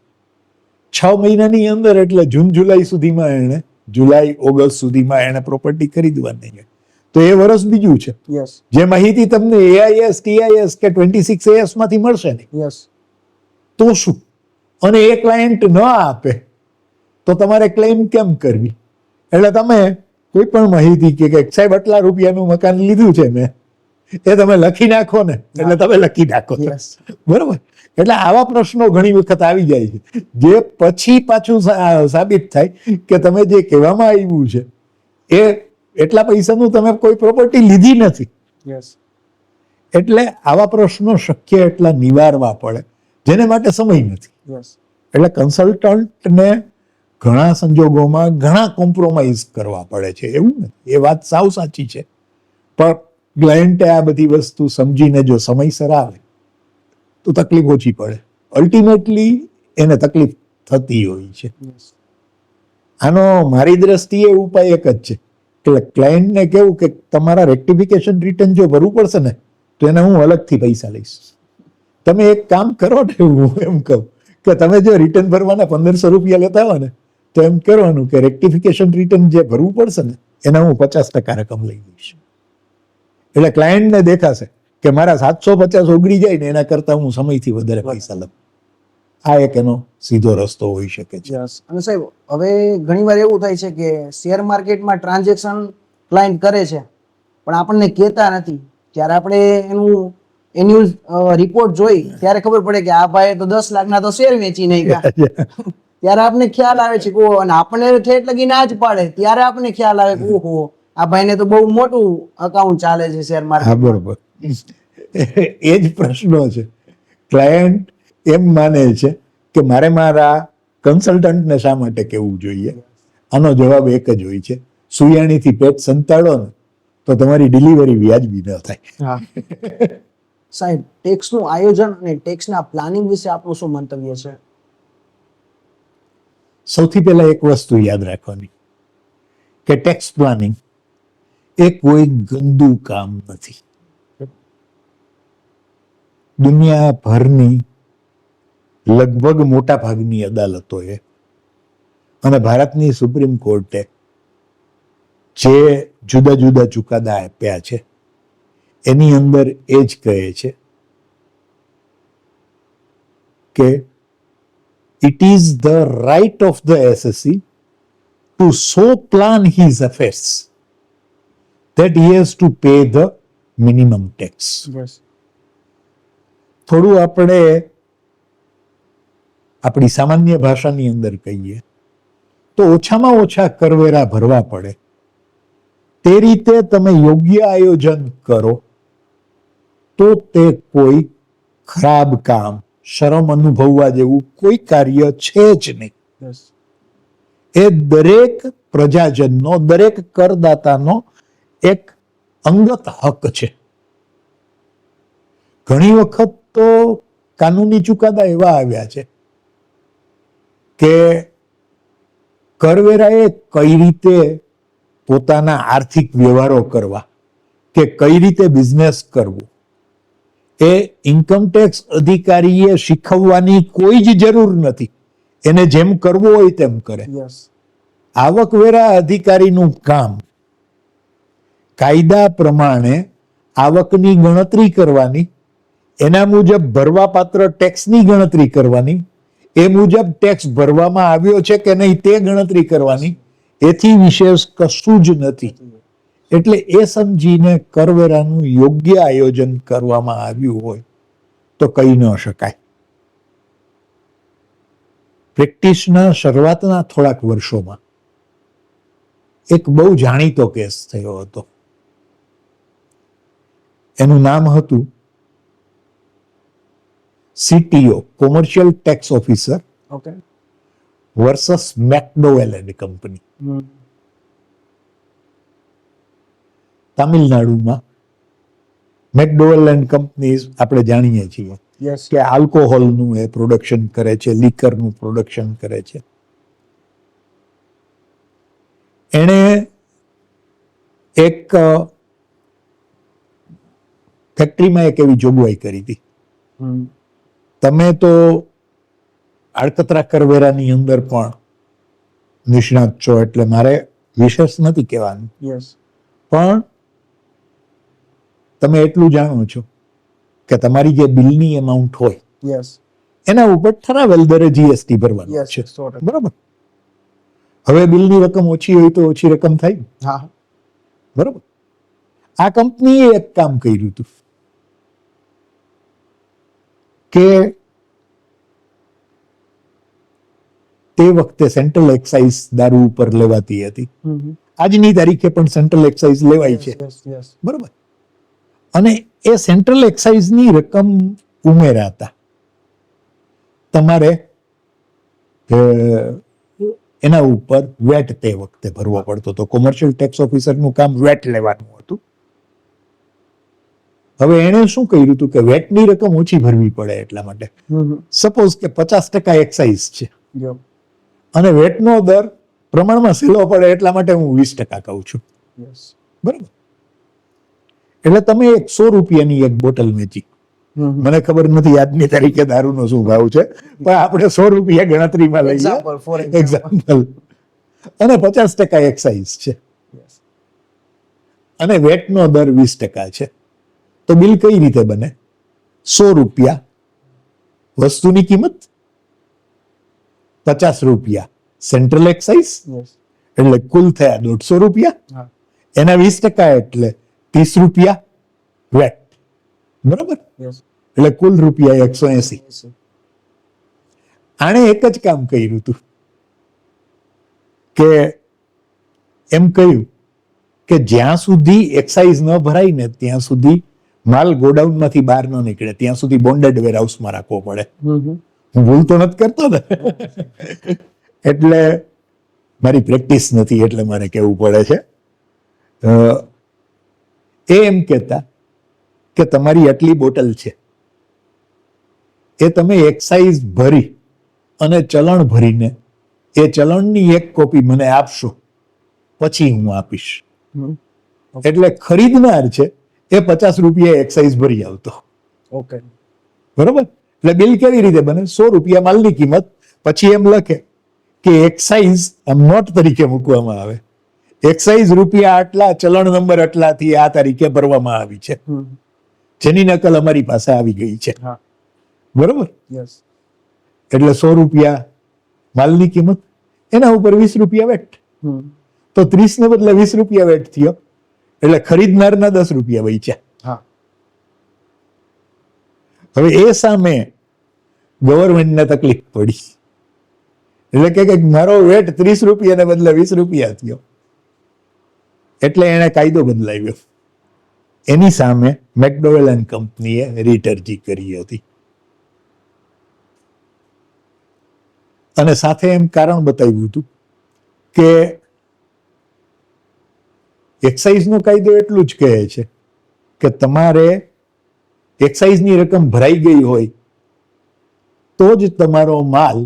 Speaker 2: 6 મહિનાની અંદર એટલે જૂન જુલાઈ સુધીમાં એણે જુલાઈ ઓગસ્ટ સુધીમાં એણે પ્રોપર્ટી ખરીદવાની હોય, તો એ વર્ષ બીજું છે.
Speaker 1: યસ
Speaker 2: જે માહિતી તમને AIS, TIS કે 26AS માંથી મળશે નહીં,
Speaker 1: યસ
Speaker 2: તો શું? અને એ ક્લાયન્ટ ન આપે તો તમારે ક્લેમ કેમ કરવી? એટલે તમે કોઈ પણ માહિતી કે સાહેબ આટલા રૂપિયાનું મકાન લીધું છે મેં, એ તમે લખી નાખો ને એટલે તમે લખી નાખો છો.
Speaker 1: યસ
Speaker 2: બરોબર? એટલે આવા પ્રશ્નો ઘણી વખત આવી જાય છે, જે પછી પાછું સાબિત થાય કે તમે જે કહેવામાં આવ્યું છે એ એટલા પૈસાનું તમે કોઈ પ્રોપર્ટી લીધી નથી.
Speaker 1: યસ
Speaker 2: એટલે આવા પ્રશ્નો શક્ય એટલા નિવારવા પડે, જેને માટે સમય નથી.
Speaker 1: યસ
Speaker 2: એટલે કન્સલ્ટન્ટને ઘણા સંજોગોમાં ઘણા કોમ્પ્રોમાઇઝ કરવા પડે છે, એવું ને? એ વાત સાવ સાચી છે, પણ ક્લાયન્ટે આ બધી વસ્તુ સમજીને જો સમયસર આવે તો તકલીફ ઓછી પડે. અલ્ટિમેટલી એને તકલીફ થતી હોય છે. આનો મારી દ્રષ્ટિએ ઉપાય એક જ છે કે ક્લાયન્ટને કેવું કે તમારા રેક્ટિફિકેશન રિટર્ન જો ભરવું પડશે ને તો એને હું અલગથી પૈસા લઈશ. તમે એક કામ કરો ને, હું એમ કહું કે તમે જો રિટર્ન ભરવાના 1500 રૂપિયા લેતા હોય ને તો એમ કરવાનું કે રેક્ટિફિકેશન રિટર્ન જે ભરવું પડશે ને એના હું 50% રકમ લઈ લઈશ. એટલે ક્લાયન્ટને દેખાશે કે મારા 750 ઓગળી જાય ને એના કરતા હું સમયથી વધારે પૈસા લઉં. આ એક એનો સીધો રસ્તો હોઈ શકે છે.
Speaker 1: યસ અને સાહેબ હવે ઘણીવાર એવું થાય છે કે શેર માર્કેટમાં ટ્રાન્ઝેક્શન ક્લાયન્ટ કરે છે પણ આપણને કહેતા નથી. જ્યારે આપણે એનું એન્યુઅલ રિપોર્ટ જોઈ ત્યારે ખબર પડે કે આ ભાઈએ તો 10 લાખના તો શેર વેચી નાખ્યા. ત્યારે આપણને ખ્યાલ આવે છે કે અને આપણને ઠેઠ લગી ના જ પાડે ત્યારે આપણને ખ્યાલ આવે કે ઓહો આ ભાઈને તો બહુ મોટું અકાઉન્ટ ચાલે છે શેર
Speaker 2: હા,
Speaker 1: માર્કેટ.
Speaker 2: બરોબર. એ જ પ્રશ્નો છે. ક્લાયન્ટ એમ માને છે કે મારે મારા કન્સલ્ટન્ટને શા માટે કહેવું જોઈએ? આનો જવાબ એક જ હોય છે, સુયાણીથી પેટ સંતાડો ને તો તમારી ડિલિવરી વ્યાજબી ન થાય.
Speaker 1: હા સાહેબ, ટેક્સનું આયોજન અને ટેક્સના પ્લાનિંગ વિશે આપનું શું મંતવ્ય છે?
Speaker 2: સૌથી પહેલા એક વસ્તુ યાદ રાખવાની કે ટેક્સ પ્લાનિંગ એ કોઈ ગંદુ કામ નથી. દુનિયાભરની લગભગ મોટા ભાગની અદાલતોએ અને ભારતની સુપ્રીમ કોર્ટે જે જુદા જુદા ચુકાદા આપ્યા છે એની અંદર એ જ કહે છે કે it is the right of the SSE to so plan his affairs that he has to pay the minimum tax. થોડું આપણે આપણી સામાન્ય ભાષાની અંદર કહીએ તો ઓછામાં ઓછા કરવેરા ભરવા પડે તે રીતે તમે યોગ્ય આયોજન કરો તો તે કોઈ ખરાબ કામ, શરમ અનુભવવા જેવું કોઈ કાર્ય છે જ નહીં. એ દરેક પ્રજાજનનો, દરેક કરદાતાનો એક અંગત હક છે. ઘણી વખત તો કાનૂની ચુકાદા એવા આવ્યા છે કે કરવેરાએ કઈ રીતે પોતાના આર્થિક વ્યવહારો કરવા કે કઈ રીતે બિઝનેસ કરવું એ ઇન્કમટેક્સ અધિકારીએ શીખવવાની કોઈ જ જરૂર નથી. એને જેમ કરવું હોય તેમ કરે. આવકવેરા અધિકારીનું કામ કાયદા પ્રમાણે આવકની ગણતરી કરવાની, એના મુજબ ભરવાપાત્ર ટેક્સની ગણતરી કરવાની, એ મુજબ ટેક્સ ભરવામાં આવ્યો છે કે નહીં તે ગણતરી કરવાની, એથી વિશેષ કશું જ નથી. એટલે એ સમજીને કરવેરાનું યોગ્ય આયોજન કરવામાં આવ્યું હોય તો કહી ન શકાય. પ્રેક્ટિસના શરૂઆતના થોડાક વર્ષોમાં એક બહુ જાણીતો કેસ થયો હતો. એનું નામ હતું CTO commercial tax officer
Speaker 1: okay.
Speaker 2: Versus McDowell and company. તામિલનાડુમાં મેકડોવેલ એન્ડ કંપની આપણે જાણીએ છીએ
Speaker 1: યસ.
Speaker 2: કે આલ્કોહોલનું એ પ્રોડક્શન કરે છે, લીકરનું પ્રોડક્શન કરે છે. એણે એક ફેક્ટરીમાં એક એવી જોગવાઈ કરી હતી, તમે તો આડકતરા કરવેરાની અંદર પણ નિષ્ણાત છો એટલે મારે વિશેષ નથી કહેવાનું,
Speaker 1: યસ.
Speaker 2: પણ તમે એટલું જાણો છો કે તમારી જે બિલની એમાઉન્ટ હોય
Speaker 1: યસ.
Speaker 2: એના ઉપર ઠરાવેલ દરે જીએસટી ભરવાનું
Speaker 1: યસ.
Speaker 2: છે,
Speaker 1: 100%.
Speaker 2: બરાબર? હવે બિલની રકમ ઓછી હોય તો ઓછી રકમ થાય,
Speaker 1: હા.
Speaker 2: બરાબર? આ કંપનીએ એક કામ કર્યું હતું કે તે વખતે સેન્ટ્રલ એક્સાઇઝ દારૂ ઉપર લેવાતી હતી, આજની તારીખે પણ સેન્ટ્રલ એક્સાઇઝ લેવાય છે,
Speaker 1: યસ. યસ.
Speaker 2: બરાબર? અને એ સેન્ટ્રલ એક્સાઇઝની રકમ ઉમેરાતા તમારે એના ઉપર વેટ તે વખતે ભરવો પડતો હતો. કોમર્શિયલ ટેક્સ ઓફિસરનું કામ વેટ લેવાનું હતું. હવે એણે શું કર્યું હતું કે વેટની રકમ ઓછી ભરવી પડે એટલા માટે સપોઝ કે 50% એક્સાઇઝ છે
Speaker 1: યો.
Speaker 2: અને વેટનો દર પ્રમાણમાં સહેલો પડે એટલા માટે હું 20% કહું છું,
Speaker 1: યસ.
Speaker 2: બરાબર? એટલે તમે 100 રૂપિયાની એક બોટલ વેચી, મને ખબર નથી આજની તારીખે દારૂનો શું ભાવ છે, પણ આપણે 100 રૂપિયા ગણતરીમાં લઈએ,
Speaker 1: એક્ઝામ્પલ, ફોર એક્ઝામ્પલ.
Speaker 2: એક્ઝામ્પલ, અને 50% એક્સાઇઝ છે
Speaker 1: યસ.
Speaker 2: અને વેટનો દર 20% છે, તો બિલ કઈ રીતે બને? 100 રૂપિયા વસ્તુની કિંમત, 50 રૂપિયા સેન્ટ્રલ એક્સાઇઝ,
Speaker 1: યસ.
Speaker 2: એટલે કુલ થયા 150 રૂપિયા,
Speaker 1: હા.
Speaker 2: એના 20% એટલે 30 રૂપિયા વેટ, બરાબર?
Speaker 1: યસ.
Speaker 2: એટલે કુલ રૂપિયા 180. આણે એક જ કામ કર્યું હતું કે એમ કહ્યું કે જ્યાં સુધી એક્સાઇઝ ન ભરાય ને ત્યાં સુધી માલ ગોડાઉનમાંથી બહાર ન નીકળે ત્યાં સુધી બોન્ડેડ વેરહાઉસમાં રાખવો પડે. હું ભૂલ તો નથી કરતો ને? એટલે મારી પ્રેક્ટિસ નથી એટલે મારે કહેવું પડે છે. એ એમ કહેતા કે તમારી આટલી બોટલ છે એ તમે એક્સાઇઝ ભરી અને ચલણ ભરીને એ ચલણની એક કોપી મને આપશો પછી હું આપીશ. એટલે ખરીદનાર છે એ 50 રૂપિયા એક્સાઇઝ ભરી આવતો,
Speaker 1: ઓકે.
Speaker 2: બરોબર? એટલે બિલ કેવી રીતે બને? 100 રૂપિયા માલની કિંમત, પછી એમ લખે કે એક્સાઇઝ નોટ તરીકે મૂકવામાં આવે, એક્સાઇઝ રૂપિયા આટલા, ચલણ નંબર આટલાથી આ તારીખે ભરવામાં આવી છે, જેની નકલ અમારી પાસે આવી ગઈ છે,
Speaker 1: હા.
Speaker 2: બરોબર?
Speaker 1: યસ.
Speaker 2: એટલે 100 રૂપિયા માલની કિંમત, એના ઉપર 20 રૂપિયા વેટ, તો 30 ને બદલે 20 રૂપિયા વેટ થયો, એટલે ખરીદનારના 10 રૂપિયા બચ્યા.
Speaker 1: હા.
Speaker 2: હવે એ સામે ગવર્મેન્ટને તકલીફ પડી, એટલે કે મારો વેટ 30 રૂપિયાને બદલે 20 રૂપિયા થયો, એટલે એણે કાયદો બદલાવ્યો. એની સામે મેકડોવેલ એન્ડ કંપનીએ રીટ અરજી કરી હતી અને સાથે એમ કારણ બતાવ્યું હતું કે એક્સાઇઝનો કાયદો એટલું જ કહે છે કે તમારે એક્સાઇઝની રકમ ભરાઈ ગઈ હોય તો જ તમારો માલ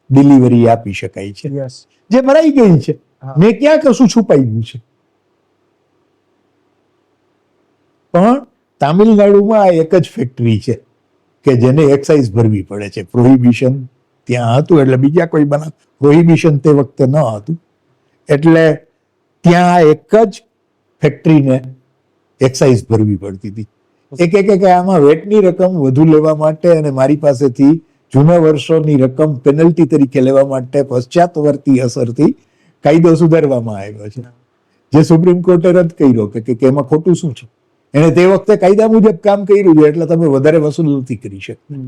Speaker 2: ડિલિવરી આપી શકાય છે.
Speaker 1: યસ.
Speaker 2: જે ભરાઈ ગઈ છે, મેં ક્યાં કશું છુપાવ્યું છે? પણ તામિલનાડુમાં આ એક જ ફેક્ટરી છે કે જેને એક્સાઇઝ ભરવી પડે છે. પ્રોહિબિશન ત્યાં હતું એટલે બીજા કોઈ પ્રોહિબિશન તે વખતે ન હતું એટલે ત્યાં આ એક જ ફેક્ટરીને એક્સાઇઝ ભરવી પડતી હતી. એ કે આમાં વેટની રકમ વધુ લેવા માટે અને મારી પાસેથી જૂના વર્ષોની રકમ પેનલ્ટી તરીકે લેવા માટે પશ્ચાતવર્તી અસરથી કાયદો સુધારવામાં આવ્યો છે, જે સુપ્રીમ કોર્ટે રદ કર્યો કે એમાં ખોટું શું છે? એને તે વખતે કાયદા મુજબ કામ કર્યું છે એટલે તમે વધારે વસૂલ નથી કરી શકતા.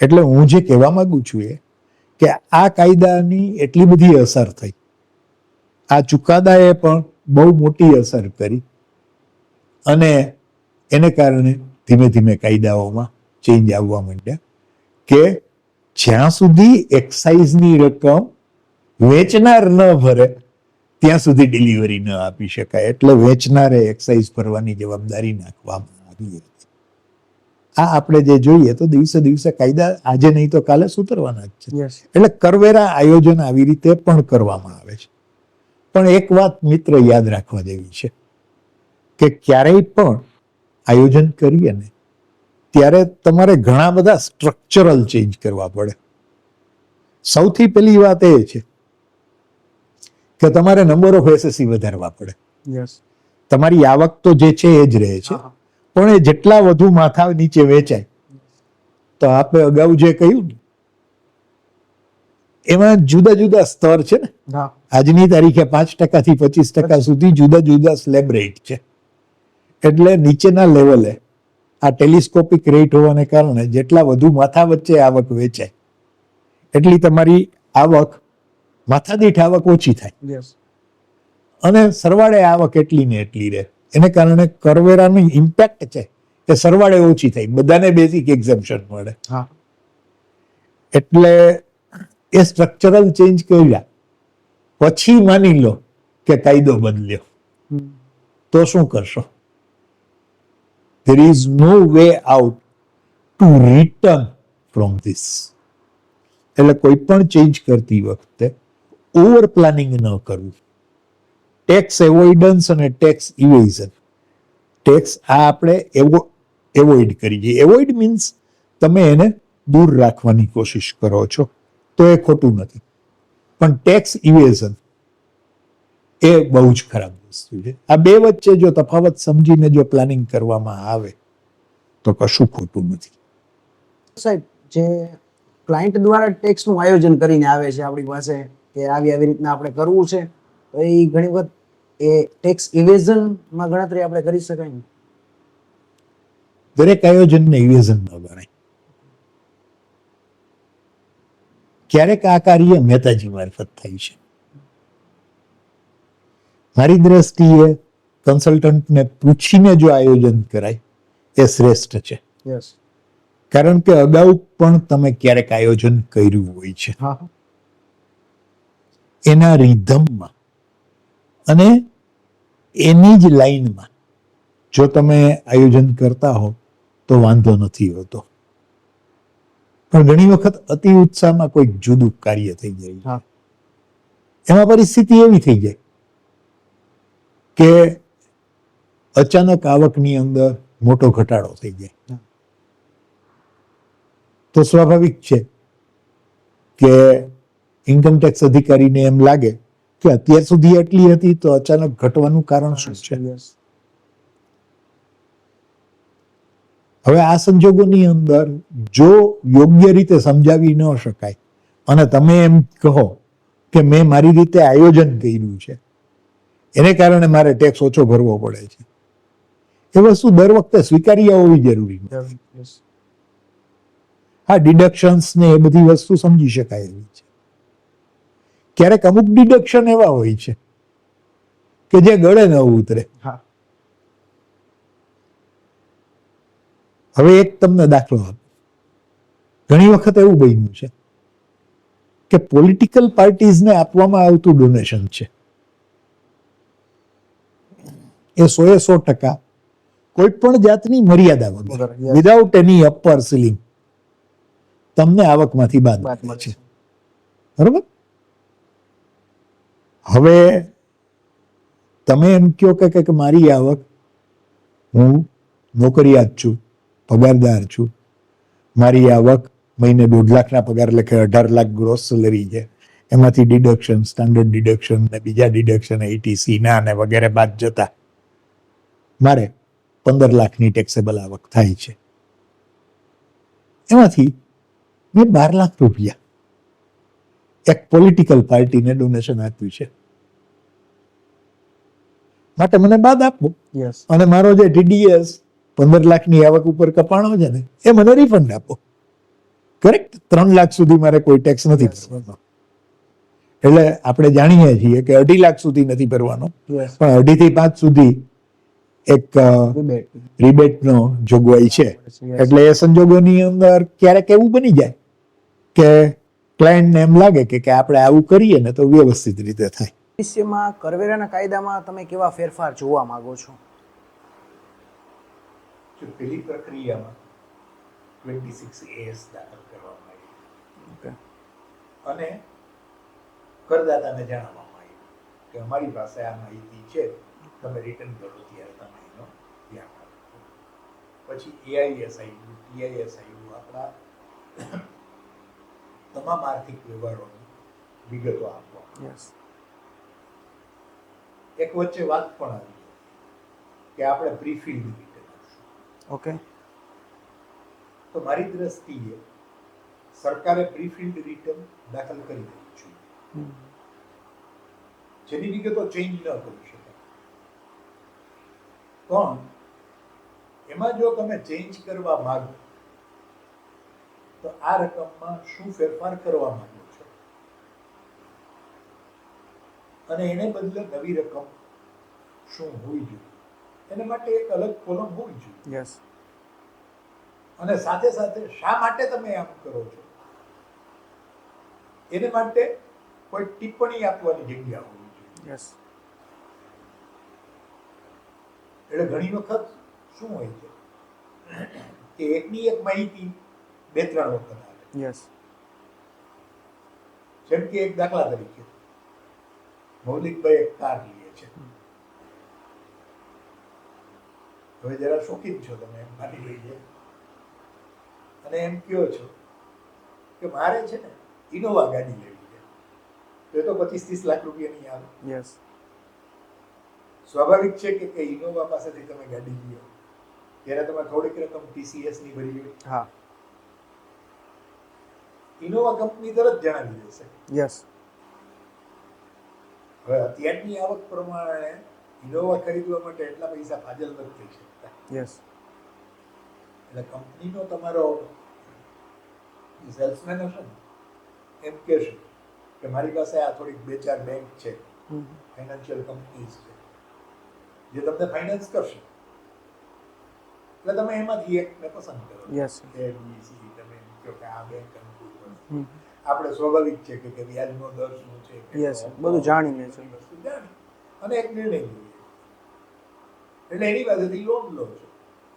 Speaker 2: એટલે હું જે કહેવા માંગુ છું એ કે આ કાયદાની એટલી બધી અસર થઈ, આ ચુકાદાએ પણ બહુ મોટી અસર કરી અને એને કારણે ધીમે ધીમે કાયદાઓમાં ચેન્જ આવવા માંડ્યા કે જ્યાં સુધી એક્સાઇઝની રકમ વેચનાર ન ભરે ત્યાં સુધી ડિલિવરી ન આપી શકાય, એટલે વેચનારે એક્સાઇઝ ભરવાની જવાબદારી નાખવામાં આવી હતી. આ આપણે જે જોઈએ તો દિવસે દિવસે કાયદા આજે નહીં તો કાલે સુધરવાના જ છે. એટલે કરવેરા આયોજન આવી રીતે પણ કરવામાં આવે છે. પણ એક વાત મિત્ર યાદ રાખવા જેવી છે કે ક્યારેય પણ આયોજન કરીએ ને ત્યારે તમારે ઘણા બધા સ્ટ્રક્ચરલ ચેન્જ કરવા પડે. સૌથી પહેલી વાત એ છે કે તમારે નંબર ઓફ એસએસસી વધારવા પડે. તમારી આવક તો જે છે એ જ રહે છે, પણ એ જેટલા વધુ માથા નીચે વેચાય તો આપણે અગાઉ જે કહ્યું ને એમાં જુદા જુદા સ્તર છે ને. આજની તારીખે 5% થી 25% સુધી જુદા જુદા સ્લેબ રેટ છે. એટલે નીચેના લેવલે આ ટેલિસ્કોપિક રેટ હોવાને કારણે જેટલા વધુ માથા વચ્ચે આવક વેચાય એટલી તમારી આવક માથાદીઠ આવક ઓછી થાય અને સરવાળે આવક એટલી ને એટલી રહે. એને કારણે કરવેરાની ઇમ્પેક્ટ છે એ સરવાળે ઓછી થાય, બધાને બેઝિક એક્ઝમ્પશન મળે. એટલે એ સ્ટ્રક્ચરલ ચેન્જ કર્યા પછી માની લો કે કાયદો બદલ્યો તો શું કરશો? There is no way out to return from this. એટલે કોઈ પણ ચેન્જ કરતી વખતે ઓવર પ્લાનિંગ ન કરવું. ટેક્સ એવોઇડન્સ અને ટેક્સ ઇવેઝન, ટેક્સ આ આપણે એવોઇડ કરી જઈએ. એવોઇડ મીન્સ તમે એને દૂર રાખવાની કોશિશ કરો છો તો એ ખોટું નથી, પણ ટેક્સ ઇવેઝન એ બહુ જ ખરાબ વસ્તુ છે. આ બે વચ્ચે જો તફાવત સમજીને જો પ્લાનિંગ કરવામાં આવે તો કશું ખોટું નથી.
Speaker 1: સાહેબ, જે ક્લાયન્ટ દ્વારા ટેક્સનું આયોજન કરીને આવે છે આપણી પાસે કે આવી રીતના આપણે કરવું છે, તો એ ઘણી વખત એ ટેક્સ ઇવેઝનમાં ગણતરી આપણે કરી શકાય ને?
Speaker 2: દરેક આયોજનને ઇવેઝન ન ગણાય. ક્યારેક આ કાર્ય મહેતાજી મારફત થાય છે. મારી દ્રષ્ટિએ કન્સલ્ટન્ટને પૂછીને જો આયોજન કરાય એ શ્રેષ્ઠ છે. કારણ કે અગાઉ પણ તમે ક્યારેક આયોજન કર્યું હોય છે એના રિધમમાં અને એની જ લાઈનમાં જો તમે આયોજન કરતા હો તો વાંધો નથી હોતો. પણ ઘણી વખત અતિ ઉત્સાહમાં કોઈક જુદું કાર્ય થઈ જાય, એમાં પરિસ્થિતિ એવી થઈ જાય કે અચાનક આવકની અંદર મોટો ઘટાડો થઈ જાય. તો સ્વાભાવિક છે કે ઇન્કમ ટેક્સ અધિકારીને એમ લાગે કે અત્યાર સુધી એટલી હતી તો અચાનક ઘટવાનું કારણ શું છે. હવે આ સંજોગોની અંદર જો યોગ્ય રીતે સમજાવી ન શકાય અને તમે એમ કહો કે મેં મારી રીતે આયોજન કર્યું છે એને કારણે મારે ટેક્સ ઓછો ભરવો પડે છે, એ વસ્તુ દર વખતે સ્વીકાર્ય હોવી જરૂરી નથી. હા, ડિડક્શન્સ ને એ બધી વસ્તુ સમજી શકાય એવી છે. ક્યારેક અમુક ડિડક્શન એવા હોય છે કે જે ગળે ન ઉતરે. હવે એક તમને દાખલો આપો. ઘણી વખત એવું બન્યું છે કે પોલિટિકલ પાર્ટીઝને આપવામાં આવતું ડોનેશન છે એ 100% કોઈ પણ જાતની મર્યાદા વગર, વિધાઉટ એની અપર સીલિંગ તમને આવકમાંથી બાદ મળે છે. બરોબર? હવે તમે એમ કહો કે મારી આવક, હું નોકરિયાત છું, પગારદાર છું, મારી આવક મહિને 1.5 લાખના પગાર લેખે 18 લાખ ગ્રોસ સેલેરી છે, એમાંથી ડિડક્શન, સ્ટાન્ડર્ડ ડિડક્શન ને બીજા ડિડક્શન એટીસી ના ને વગેરે બાદ જતા મારે 15 લાખની ટેક્સેબલ આવક થાય છે. એમાંથી મેં 12 લાખ રૂપિયા એક પોલિટિકલ પાર્ટીને ડોનેશન આપ્યું છે, માટે મને બાદ આપો અને મારો જે ટીડીએસ 15 લાખની આવક ઉપર કપાણો છે ને એ મને રિફંડ આપો. કરેક્ટ? 3 લાખ સુધી મારે કોઈ ટેક્સ નથી ભરવાનો. એટલે આપણે જાણીએ છીએ કે 2.5 લાખ સુધી નથી ભરવાનો, પણ 2.5 થી 5 સુધી એક
Speaker 1: રિબેટ.
Speaker 2: રિબેટનો જોગવાઈ છે.
Speaker 1: Yes.
Speaker 2: એટલે એ સંજોગોની અંદર ક્યારેક એવું બની જાય કે ક્લાયન્ટને એમ લાગે કે આપણે આવું કરીએ ને તો વ્યવસ્થિત રીતે થાય.
Speaker 1: ભવિષ્યમાં કરવેરાના કાયદામાં તમે કેવા ફેરફાર જોવા માંગો છો?
Speaker 2: પેલી પ્રક્રિયામાં 26 AS દાખલ કરવામાં આવી
Speaker 1: ઓકે.
Speaker 2: અને કરદાતાને જણાવવામાં આવ્યું કે અમારી પાસે આ માહિતી છે, તમે રિટર્ન કરો ત્યારે તમે એનો ધ્યાન રાખો. પછી AIS આવ્યું, TIS આવ્યું, આપણા તમામ આર્થિક વ્યવહારોની વિગતો આપવા.
Speaker 1: યસ.
Speaker 2: એક વચ્ચે વાત પણ આવી કે આપણે પ્રીફિલ્ડ રિટર્ન આપશું.
Speaker 1: ઓકે.
Speaker 2: તો મારી દ્રષ્ટિએ સરકારે પ્રીફિલ્ડ રિટર્ન દાખલ કરી દેવું જોઈએ, જેની વિગતો ચેન્જ ન કરી શકાય. પણ એમાં જો તમે ચેન્જ કરવા માંગો તો આ રકમમાં શું ફેરફાર કરવા માંગો છો અને એને બદલે નવી રકમ શું હોવી જોઈએ, એને માટે એક અલગ કોલમ હોવી જોઈએ.
Speaker 1: યસ.
Speaker 2: અને સાથે સાથે શા માટે તમે આમ કરો છો એને માટે કોઈ ટિપ્પણી આપવાની જગ્યા હોવી જોઈએ.
Speaker 1: યસ.
Speaker 2: એટલે ઘણી વખત શું હોય છે કે એકની એક માહિતી 2-3 વખત આવે.
Speaker 1: યસ.
Speaker 2: જેમ કે એક દાખલા તરીકે મૌલિકભાઈ એક કાર લે છે. હવે જરા શોખીન છો તમે, એમ માની લઈએ, અને એમ કહો છો કે મારે છે ને ઇનોવા ગાડી લેવી છે, તો એ તો 25-30 લાખ રૂપિયાની આવે.
Speaker 1: યસ.
Speaker 2: સ્વાભાવિક છે કે ઇનોવા પાસેથી તમે ગાડી લ્યો ત્યારે તમે થોડીક રકમ TCS ની ભરી હોય.
Speaker 1: હા.
Speaker 2: ઇનોવા કંપની તરત જણાવી દેશે.
Speaker 1: યસ.
Speaker 2: હવે અત્યારની આવક પ્રમાણે ઇનોવા ખરીદવા માટે એટલા પૈસા ફાજલ નથી થઈ શકતા.
Speaker 1: યસ.
Speaker 2: એટલે કંપનીનો તમારો સેલ્સમેન હશે ને એમ કહેશે કે મારી પાસે આ થોડીક 2-4 બેંક છે, ફાઇનાન્શિયલ કંપનીઝ છે, જે તમને ફાઇનાન્સ કરશે, એટલે તમે એમાંથી એકને પસંદ કરો.
Speaker 1: યસ.
Speaker 2: ABC તમે એમ કહો કે આ બેંક અનુકૂળ પડશે. આપણે સ્વાભાવિક છે કે વ્યાજનો દર શું છે,
Speaker 1: યસ, બધું જાણીને છે.
Speaker 2: વસ્તુ જાણી અને એક નિર્ણય લઈએ. એટલે એની પાસેથી લોન લો છો,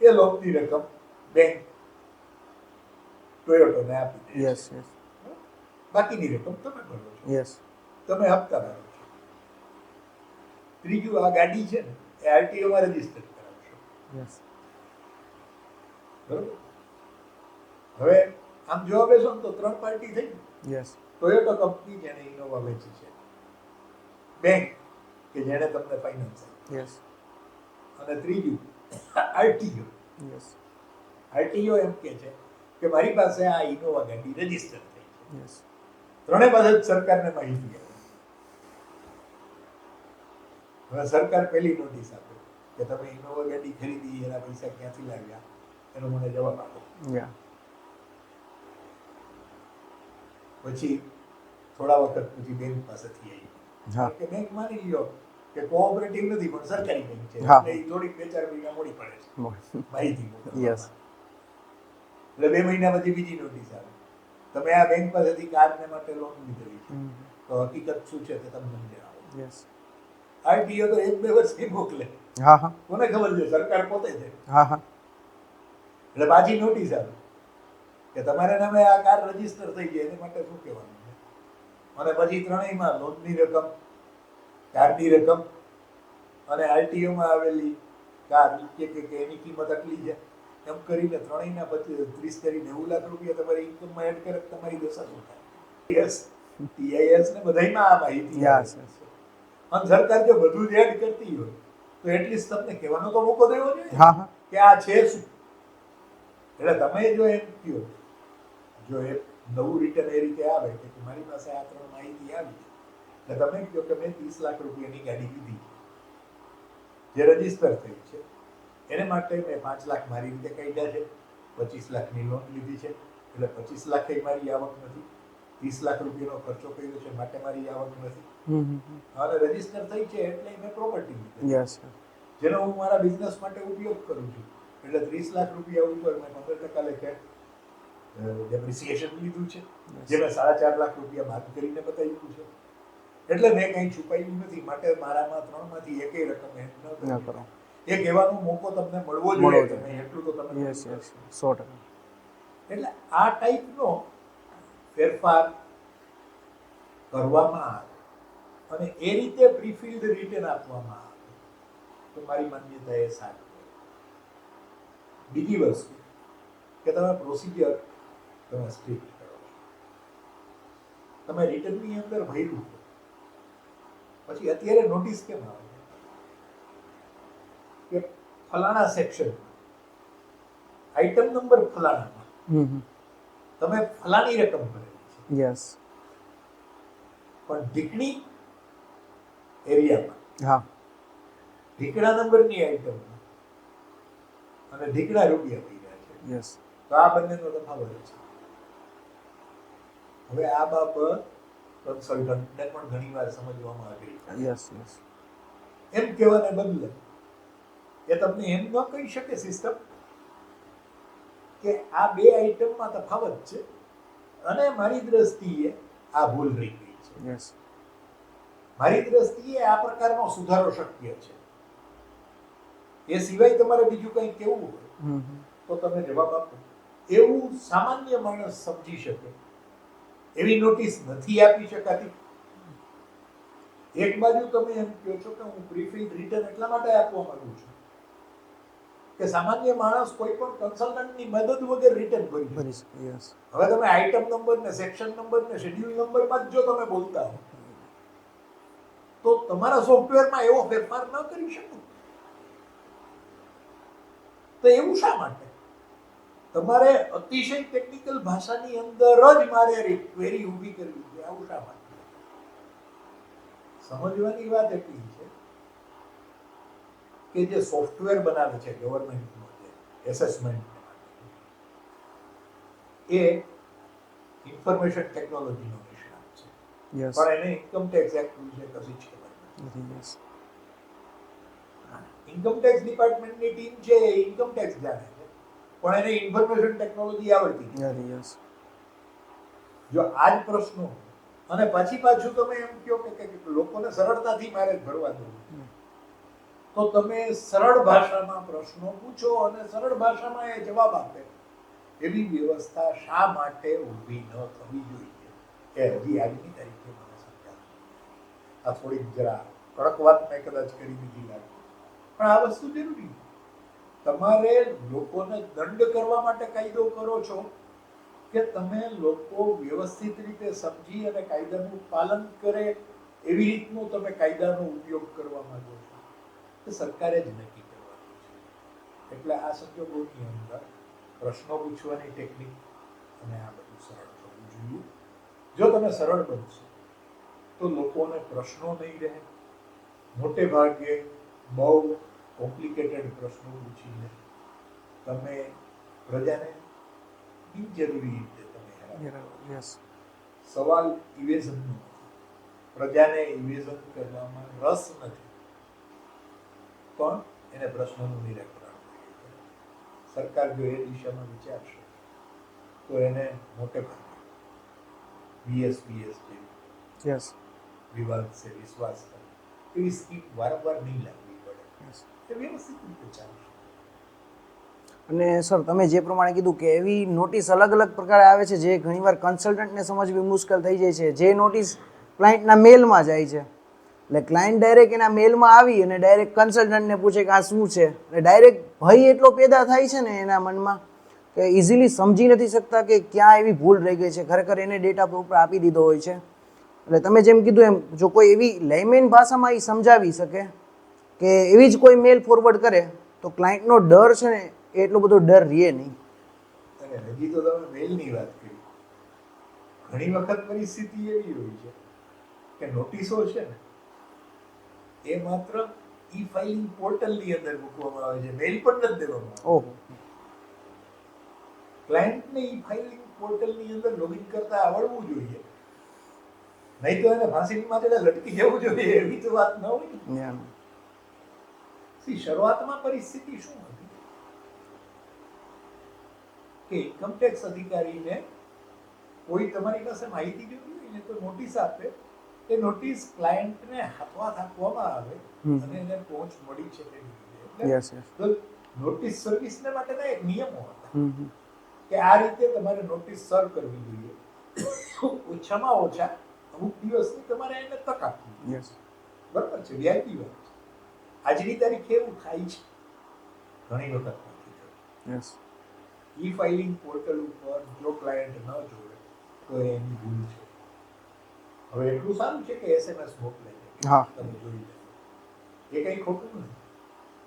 Speaker 2: એ લોનની રકમ બેંક ટોયોટોને આપી દે છે.
Speaker 1: યસ. યસ.
Speaker 2: બાકીની રકમ તમે ભરો છો.
Speaker 1: યસ.
Speaker 2: તમે હપ્તા ભરો છો. ત્રીજું, આ ગાડી છે ને એ RTO માં રજીસ્ટર કરાવશો.
Speaker 1: યસ.
Speaker 2: બરોબર. હવે આમ જોવા બેસો ને તો 3 પાર્ટી થઈ.
Speaker 1: યસ.
Speaker 2: ટોયોટો કંપની જેને ઇનોવા વેચી છે, બેંક કે જેણે તમને ફાઇનાન્સ આપી,
Speaker 1: યસ.
Speaker 2: અને ત્રીજું RTO.
Speaker 1: યસ.
Speaker 2: RTO એમ કે છે કે મારી પાસે આ ઇનોવા ગાડી રજીસ્ટર થઈ છે.
Speaker 1: યસ.
Speaker 2: ત્રણેય પાસે જ સરકારને માહિતી આપે. હવે સરકાર પહેલી નોટિસ આપે કે તમે ઇનોવા ગાડી ખરીદી, એના પૈસા ક્યાંથી લાવ્યા, એનો મને જવાબ આપો.
Speaker 1: યા.
Speaker 2: પછી થોડા વખત પછી બેંક પાસેથી આવી
Speaker 1: હા.
Speaker 2: કે બેંક માની લ્યો કે કોઓપરેટિવ નથી પણ સરકારી બેંક છે,
Speaker 1: હા.
Speaker 2: એટલે એ થોડીક 2-4 મહિના મોડી પડે છે માહિતી મોકલવામાં.
Speaker 1: યસ.
Speaker 2: એટલે 2 મહિના પછી બીજી નોટિસ આવે, તમે આ બેંક પાસેથી કારને માટે લોન લીધેલી છે, તો હકીકત શું છે તે તમને જણાવો.
Speaker 1: યસ.
Speaker 2: RTO તો 1-2 વર્ષથી મોકલે.
Speaker 1: હા. હા.
Speaker 2: કોને ખબર છે? સરકાર પોતે છે.
Speaker 1: હા. હા.
Speaker 2: એટલે પાછી નોટિસ આવે કે તમારા નામે આ કાર રજીસ્ટર થઈ જાય, એની માટે શું કહેવાનું છે. અને પછી ત્રણેયમાં લોનની રકમ, કારની રકમ અને RTO માં આવેલી કાર કે એની કિંમત આટલી છે, એમ કરીને ત્રણેયના 30-90 લાખ રૂપિયા તમારી ઇન્કમમાં એડ કરે, તમારી દશા શું થાય? યસ, TIS ને બધાયમાં આ માહિતી
Speaker 1: યસ.
Speaker 2: આવે છે. અને સરકાર જો બધું જ એડ કરતી હોય તો એટલીસ્ટ તમને કહેવાનો તો મોકો દેવો જોઈએ
Speaker 1: હા. હા.
Speaker 2: કે આ છે શું. એટલે તમે જો એમ કહો, જો એ નવું રિટર્ન એ રીતે આવે કે મારી પાસે આ 3 માહિતી આવી, એટલે તમે કહો કે મેં 30 લાખ રૂપિયાની ગાડી લીધી જે રજીસ્ટર થઈ છે, એને માટે મેં 5 લાખ મારી રીતે કાઢ્યા છે, 25 લાખની લોન લીધી છે, એટલે 25 લાખ મારી આવક નથી, 30 લાખ રૂપિયાનો ખર્ચો કર્યો છે માટે મારી આવક નથી, અને રજીસ્ટર થઈ છે એટલે મેં પ્રોપર્ટી લીધી.
Speaker 1: યસ.
Speaker 2: જેનો હું મારા બિઝનેસ માટે ઉપયોગ કરું છું. એટલે 30 લાખ રૂપિયા ઉપર મેં 15% લેખે ડેપ્રિસિએશન લીધું છે, જે મેં 4.5 લાખ રૂપિયા બાદ કરીને બતાવ્યું છે. એટલે મેં કંઈ છુપાયું નથી. માટે મારામાં 3માંથી એકેય રકમ એમ ન
Speaker 1: ના
Speaker 2: કરો.
Speaker 1: કરો.
Speaker 2: એ કહેવાનો મોકો તમને મળવો
Speaker 1: મળવો
Speaker 2: જોઈએ.
Speaker 1: જોઈએ.
Speaker 2: તમે એટલું તો તમે
Speaker 1: યસ યસ 100%.
Speaker 2: એટલે આ ટાઈપનો ફેરફાર કરવામાં આવે અને એ રીતે પ્રીફિલ્ડ રિટર્ન આપવામાં આવે તો મારી માન્યતા એ સારી છે. બીજી વસ્તુ કે તમે પ્રોસિજર તમે સ્ટ્રિક્ટ કરો. તમે રિટર્નની અંદર ભર્યું પછી અત્યારે નોટિસ કેમ આવે કે ફલાણા સેક્શન આઇટમ નંબર ફલાણામાં તમે ફલાણી રકમ ભરેલી છે,
Speaker 1: યસ.
Speaker 2: પણ ઢીકણી એરિયામાં
Speaker 1: હા.
Speaker 2: ઢીકણા નંબરની આઇટમમાં અને ઢીકણા રૂપિયા ભર્યા છે.
Speaker 1: યસ.
Speaker 2: તો આ બંનેનો તફાવત છે. હવે આ બાબત કન્સલ્ટન્ટને પણ ઘણીવાર સમજવામાં અઘરી પડે.
Speaker 1: Yes yes.
Speaker 2: એમ કહેવાને બદલે એ તમને એમ ન કહી શકે સિસ્ટમ કે આ બે આઇટમમાં તફાવત છે અને મારી દ્રષ્ટિએ આ ભૂલ રહી ગઈ છે.
Speaker 1: યસ.
Speaker 2: મારી દ્રષ્ટિએ આ પ્રકારનો સુધારો શક્ય છે. એ સિવાય તમારે બીજું કંઈ કહેવું હોય તો તમે જવાબ આપો. એવું સામાન્ય માણસ સમજી શકે એવી નોટિસ નથી આપી શકાતી. એક બાજુ તમે એમ કહો છો કે હું પ્રીફિલ્ડ રિટર્ન એટલા માટે આપવા માંગુ છું કે સામાન્ય માણસ કોઈ પણ કન્સલ્ટન્ટની મદદ વગર રિટર્ન ભરી શકે.
Speaker 1: યસ.
Speaker 2: હવે તમે આઇટમ નંબર ને સેક્શન નંબર ને શેડ્યુલ નંબરમાં જ જો તમે બોલતા હો તો તમારા સોફ્ટવેરમાં એવો ફેરફાર ન કરી શકો. તો એવું શા માટે? તમારે અતિશય ટેકનિકલ ભાષાની અંદર જ મારે ક્વેરી ઊભી કરવી છે. આવું શા માટે? સમજવાની વાત એટલી છે કે જે સોફ્ટવેર બનાવે છે ગવર્મેન્ટનો જે એસેસમેન્ટ એ ઇન્ફોર્મેશન ટેકનોલોજીનો નિષ્ણાત છે.
Speaker 1: યસ.
Speaker 2: પણ એને ઇન્કમ ટેક્સ એક્ટ વિશે કશું જ ખબર નથી.
Speaker 1: યસ.
Speaker 2: ઇન્કમ ટેક્સ ડિપાર્ટમેન્ટની ટીમ છે એ ઇન્કમ ટેક્સ જાણે છે પણ એને ઇન્ફોર્મેશન ટેકનોલોજી આવડતી નથી.
Speaker 1: યસ.
Speaker 2: જો આ જ પ્રશ્નો અને પાછું તમે એમ કહો કે લોકોને સરળતાથી મારે ભરવા દો તો તમે સરળ ભાષામાં પ્રશ્નો પૂછો અને સરળ ભાષામાં એ જવાબ આપે એવી વ્યવસ્થા શા માટે ઊભી ન થવી જોઈએ એ હજી આજની તારીખે મને સમજાતું. આ થોડીક જરા કડક વાત મેં કદાચ કરી દીધી લાગે પણ આ વસ્તુ જરૂરી છે. તમારે લોકોને દંડ કરવા માટે કાયદો કરો છો કે તમે લોકો વ્યવસ્થિત રીતે સમજી અને કાયદાનું પાલન કરે એવી રીતનું તમે કાયદાનો ઉપયોગ કરવા માંગો છો તો સરકારે જ નક્કી કરવાનું છે. એટલે આ સંજોગોની અંદર પ્રશ્નો પૂછવાની ટેકનિક અને આ બધું સરળ થવું જોઈએ. જો તમે સરળ બનશો તો લોકોને પ્રશ્નો નહીં રહે. મોટે ભાગે બહુ કોમ્પ્લિકેટેડ પ્રશ્નો પૂછીને તમે પ્રજાને બિનજરૂરી રીતે તમે હેરાન.
Speaker 1: યસ.
Speaker 2: સવાલ ઇવેઝનનો નથી. પ્રજાને ઇવેઝન કરવામાં રસ નથી પણ એને પ્રશ્નોનું નિરાકરણ જોઈએ છે. સરકાર જો એ દિશામાં વિચારશે તો એને મોટે ભાગે VSBS જેવી
Speaker 1: યસ.
Speaker 2: વિવાદ છે વિશ્વાસ કરે એવી સ્કીમ વારંવાર નહીં લાવવી પડે.
Speaker 1: યસ.
Speaker 2: એ વ્યવસ્થિત રીતે ચાલશે.
Speaker 1: અને સર તમે જે પ્રમાણે કીધું કે એવી નોટિસ અલગ અલગ પ્રકારે આવે છે જે ઘણીવાર કન્સલ્ટન્ટને સમજવી મુશ્કેલ થઈ જાય છે. જે નોટિસ ક્લાયન્ટના મેલમાં જાય છે એટલે ક્લાયન્ટ ડાયરેક્ટ એના મેલમાં આવી અને ડાયરેક્ટ કન્સલ્ટન્ટને પૂછે કે આ શું છે એટલે ડાયરેક્ટ ભય એટલો પેદા થાય છે ને એના મનમાં કે ઇઝીલી સમજી નથી શકતા કે ક્યાં એવી ભૂલ રહી ગઈ છે. ખરેખર એને ડેટા પ્રોપર આપી દીધો હોય છે. એટલે તમે જેમ કીધું એમ જો કોઈ એવી લેમેન ભાષામાં એ સમજાવી શકે કે એવી જ કોઈ મેલ ફોરવર્ડ કરે તો ક્લાયન્ટનો ડર છે ને એટલો બધો ડર રહે નહીં.
Speaker 2: અને હજી તો તમે મેલની વાત કરી. ઘણી વખત પરિસ્થિતિ એવી હોય છે કે નોટિસો છે ને એ માત્ર ઈ ફાઇલિંગ પોર્ટલની અંદર મૂકવામાં આવે છે, મેલ પણ નથી દેવામાં આવે.
Speaker 1: ઓહો.
Speaker 2: ક્લાયન્ટને ઈ ફાઇલિંગ પોર્ટલની અંદર લોગિન કરતા આવડવું જોઈએ, નહીં તો એને ફાંસીની માથે લટકી જવું જોઈએ એવી તો વાત ન હોય.
Speaker 3: શરૂઆતમાં પરિસ્થિતિ શું હતી કે ઇન્કમટેક્સ અધિકારીને કોઈ તમારી પાસે માહિતી જોવી હોય ને તો નોટિસ આપે, એ નોટિસ ક્લાયન્ટને હાથોહાથ આપવામાં આવે અને એને પહોંચ મળી છે તેવી રીતે. એટલે
Speaker 1: યસ યસ
Speaker 3: તો નોટિસ સર્વિસને માટેના એક નિયમો હતા કે આ રીતે તમારે નોટિસ સર્વ કરવી જોઈએ. ઓછામાં ઓછા અમુક દિવસની તમારે એને તક આપવી.
Speaker 1: યસ
Speaker 3: બરાબર છે, વ્યાજબી વાત છે. આજની તારીખે એવું થાય છે ઘણી વખત નથી થતું.
Speaker 1: યસ
Speaker 3: ઈ ફાઇલિંગ પોર્ટલ ઉપર જો ક્લાયન્ટ ન જોવે તો એની ભૂલ છે. હવે એટલું સારું છે કે SMS મોકલે છે,
Speaker 1: હા.
Speaker 3: તમે જોઈ લો, એ કંઈ ખોટું નથી.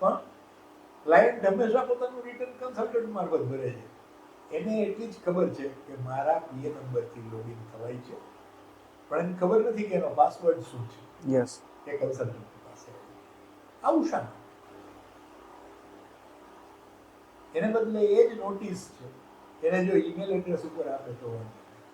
Speaker 3: પણ ક્લાયન્ટ હંમેશા પોતાનું રિટર્ન કન્સલ્ટન્ટ મારફત ભરે છે. એને એટલી જ ખબર છે કે મારા PA નંબરથી લોગિન થવાય છે, પણ એને ખબર નથી કે એનો પાસવર્ડ શું છે
Speaker 1: યસ
Speaker 3: એ કન્સલ્ટન્ટ પાસે. આવું શા માટે? એને બદલે એ જ નોટિસ છે એને જો ઈમેલ એડ્રેસ ઉપર આપે તો વાંધો નહીં.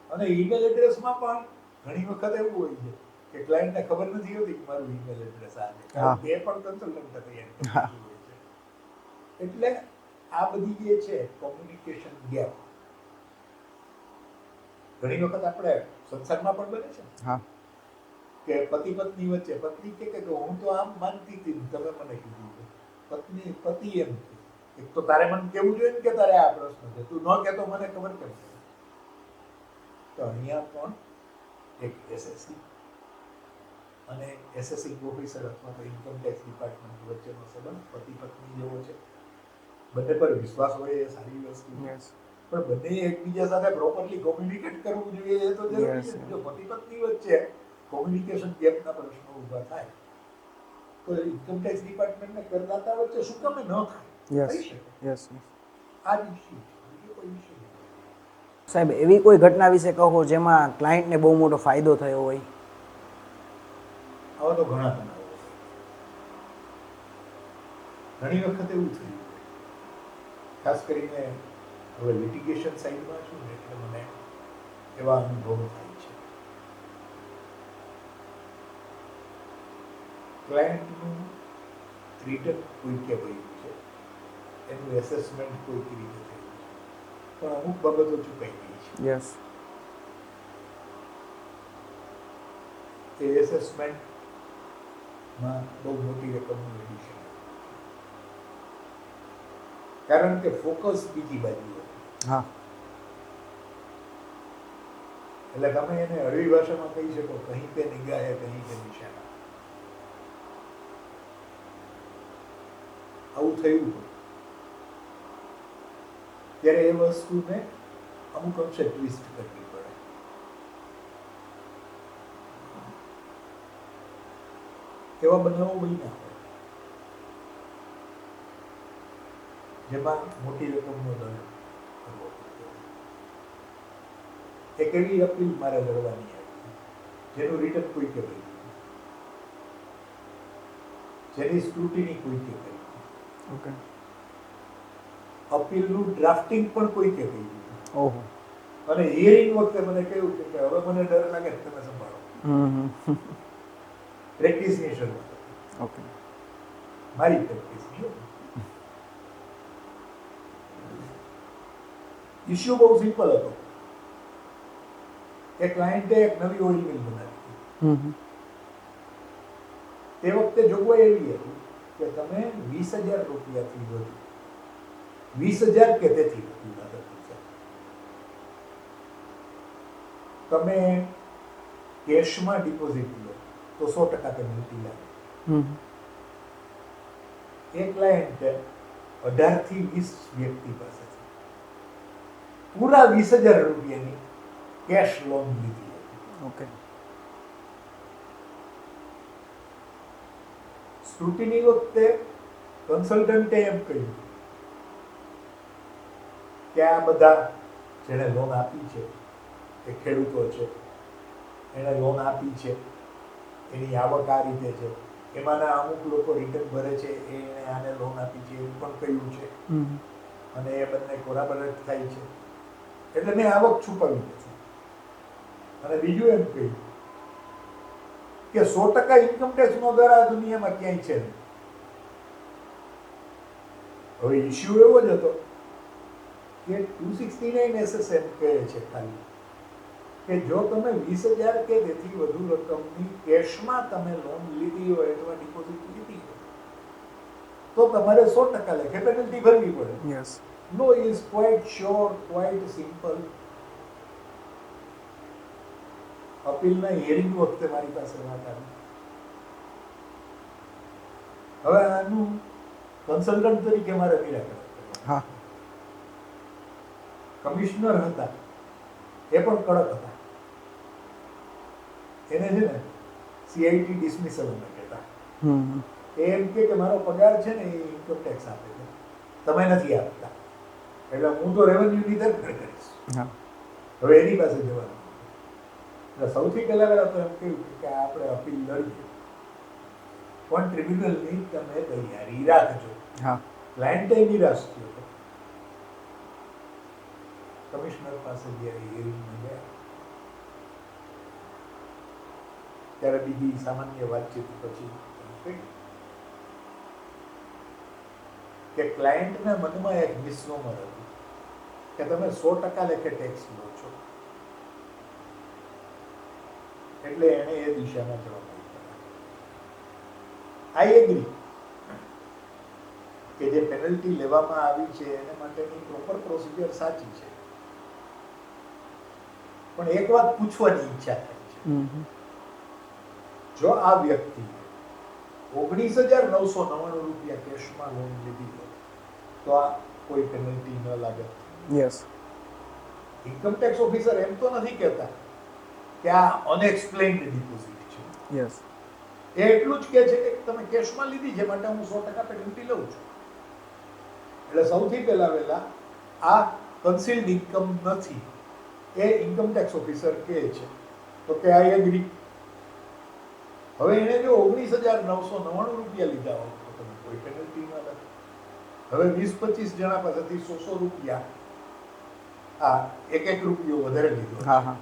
Speaker 3: અને ઈમેલ એડ્રેસમાં પણ ઘણી વખત એવું હોય છે કે ક્લાયન્ટને ખબર નથી હોતી કે મારું ઈમેલ એડ્રેસ આ છે, કારણ કે એ પણ કન્સલ્ટન્ટ તૈયાર કરતી હોય છે. એટલે આ બધી જે છે કોમ્યુનિકેશન ગેપ ઘણી વખત આપણે સંસારમાં પણ બને છે
Speaker 1: હા
Speaker 3: કે પતિ પત્ની વચ્ચે પત્ની કે હું તો આમ માનતી હતી ને તમે મને કીધું છે. પતિ એમ કે એક તો તારે મને કેવું જોઈએ ને કે તારે આ પ્રશ્ન છે, તું ન કહેતો મને ખબર કેમ પડે? તો અહીંયા પણ એક SSC અને એસેસિંગ ઓફિસર અથવા તો ઇન્કમટેક્સ ડિપાર્ટમેન્ટ વચ્ચેનો સંબંધ પતિ પત્ની જેવો છે. બંને પર વિશ્વાસ હોય એ સારી વસ્તુ છે,
Speaker 1: યસ
Speaker 3: પણ બંને એકબીજા સાથે પ્રોપરલી કોમ્યુનિકેટ કરવું જોઈએ એ તો જરૂરી છે. જો પતિ પત્ની વચ્ચે કોમ્યુનિકેશન ગેપના પ્રશ્નો ઊભા થાય તો ઇન્કમટેક્સ ડિપાર્ટમેન્ટને કરદાતા વચ્ચે શું કામે ન થાય?
Speaker 1: યસ
Speaker 3: થઈ શકે.
Speaker 1: યસ
Speaker 3: આ જ ઇસ્યુ છે, બીજો કોઈ ઇસ્યુ નથી.
Speaker 1: સાહેબ એવી કોઈ ઘટના વિશે કહો જેમાં ક્લાયન્ટને બહુ મોટો ફાયદો થયો હોય.
Speaker 3: આવા તો ઘણા બનાવો છે. ઘણી વખત એવું થયું છે, ખાસ કરીને હવે લિટિગેશન સાઇડમાં છું ને એટલે મને એવા અનુભવ થાય છે. ક્લાયન્ટનું રિટર્ન કોઈકે ભર્યું છે, એનું એસેસમેન્ટ કોઈક રીતે થયું છે, પણ અમુક બાબતો ચૂકાઈ ગઈ છે.
Speaker 1: યસ
Speaker 3: એ એસેસમેન્ટમાં બહુ મોટી રકમનું એડિશન, કારણ કે ફોકસ બીજી બાજુ હતું.
Speaker 1: હા
Speaker 3: એટલે તમે એને હળવી ભાષામાં કહી શકો, કहीं पे निगाह है कहीं पे निशाना. આવું થયું હોય ત્યારે એ વસ્તુને અમુક અંશે ટ્વિસ્ટ કરવી પડે. એવા બનાવો બન્યા હોય જેમાં મોટી રકમનો દંડ કરવો પડતો હોય. એક એવી અપીલ મારે લડવાની હતી જેનું રિટર્ન કોઈકે ભર્યું, જેની સ્ક્રુટિની કોઈકે કરી,
Speaker 1: ઓકે
Speaker 3: અપીલનું ડ્રાફ્ટિંગ પણ કોઈકે કર્યું,
Speaker 1: ઓહો
Speaker 3: અને હિયરિંગ વખતે મને કહ્યું કે હવે મને ડર લાગે છે, તમે સંભાળો. પ્રેક્ટિસની શરૂઆત હતી,
Speaker 1: ઓકે
Speaker 3: મારી પ્રેક્ટિસની. ઇસ્યુ બહુ સિમ્પલ હતો. એ ક્લાયન્ટે એક નવી ઓઇલ મિલ બનાવી. તે વખતે જોગવાઈ એવી હતી કે તમે 20,000 રૂપિયાથી વધુ 20,000 કે તેથી વધુ તમે કેશમાં ડિપોઝિટ લો તો 100% પેનલ્ટી લાગે. એ ક્લાયન્ટે 18 થી 20 વ્યક્તિ પાસેથી પૂરા 20,000 રૂપિયાની કેશ લોન લીધી હતી.
Speaker 1: ઓકે
Speaker 3: સ્ક્રુટિની વખતે કન્સલ્ટન્ટે એમ કહ્યું કે આ બધા જેણે લોન આપી છે એ ખેડૂતો છે, એણે લોન આપી છે, એની આવક આ રીતે છે, એમાંના અમુક લોકો રિટર્ન ભરે છે, એણે આને લોન આપી છે એવું પણ કહ્યું છે, અને એ બંને કોરાબરેટ થાય છે, એટલે મેં આવક છુપાવી નથી. અને બીજું એમ કહ્યું કે 100% ઇન્કમ ટેક્સનો દર આ દુનિયામાં ક્યાંય છે નહીં. હવે ઇસ્યુ એવો જ હતો કે 269 SSM કહે છે ખાલી કે જો તમે 20,000 કે તેથી વધુ રકમની કેશમાં તમે લોન લીધી હોય અથવા ડિપોઝિટ લીધી હોય તો તમારે 100% લેખે પેનલ્ટી ભરવી પડે.
Speaker 1: Yes.
Speaker 3: Law is quite sure, quite simple. અપીલના હિયરિંગ વખતે મારી પાસે વાત આવી. હવે આનું કન્સલ્ટન્ટ તરીકે મારે નિરાકરણ કરવાનું.
Speaker 1: હા.
Speaker 3: કમિશનર હતા એ પણ કડક હતા. એને છે ને CIT ડિસમિસલ અમે કહેતા. એ એમ કે મારો પગાર છે ને એ ઇન્કમ ટેક્સ આપે છે, તમે નથી આપતા, એટલે હું તો રેવન્યુની ધરપકડ કરીશ.
Speaker 1: હા.
Speaker 3: હવે એની પાસે જવાનું. એટલે સૌથી પહેલા તો એમ કહ્યું કે આપણે અપીલ લડીએ, પણ ટ્રિબ્યુનલની તમે તૈયારી રાખજો.
Speaker 1: હા.
Speaker 3: ક્લાયન્ટે નિરાશ થયો હતો. કમિશનર પાસે જ્યારે હિયરિંગમાં ગયા ત્યારે બીજી સામાન્ય વાતચીત પછી કહ્યું કે ક્લાયન્ટના મનમાં એક મિસનોમર હતું કે તમે 100% લેખે ટેક્સ લો છો, એટલે એણે એ દિશામાં જવાબ આપ્યો. આઈ એગ્રી કે જે પેનલ્ટી લેવામાં આવી છે એને માટેની પ્રોપર પ્રોસિજર સાચી છે, પણ એક વાત પૂછવાની ઈચ્છા થાય છે. જો આ વ્યક્તિ 19,999 રૂપિયા કેશમાં લોન લીધી હોય તો આ કોઈ પેનલ્ટી ન લાગે.
Speaker 1: યસ.
Speaker 3: ઇન્કમ ટેક્સ ઓફિસર એમ તો નથી કહેતા કે આ અનએક્સપ્લેન્ડ ડિપોઝિટ છે.
Speaker 1: યસ.
Speaker 3: એ એટલું જ કહે છે કે તમે કેશમાં લીધી છે માટે હું 100% પેનલ્ટી લઉં છું. એટલે સૌથી વહેલા આ કન્સીલ્ડ ઇન્કમ નથી એ ઇન્કમ ટેક્સ ઓફિસર કહે છે તો કે આઈ એગ્રી. હવે એને જો 19,999 રૂપિયા લીધા હોય તો તમે કોઈ પેનલ્ટી ન લાગે. હવે 20-25 જણા પાસેથી 100 રૂપિયા આ એક રૂપિયો વધારે લીધો.
Speaker 1: હા. હા.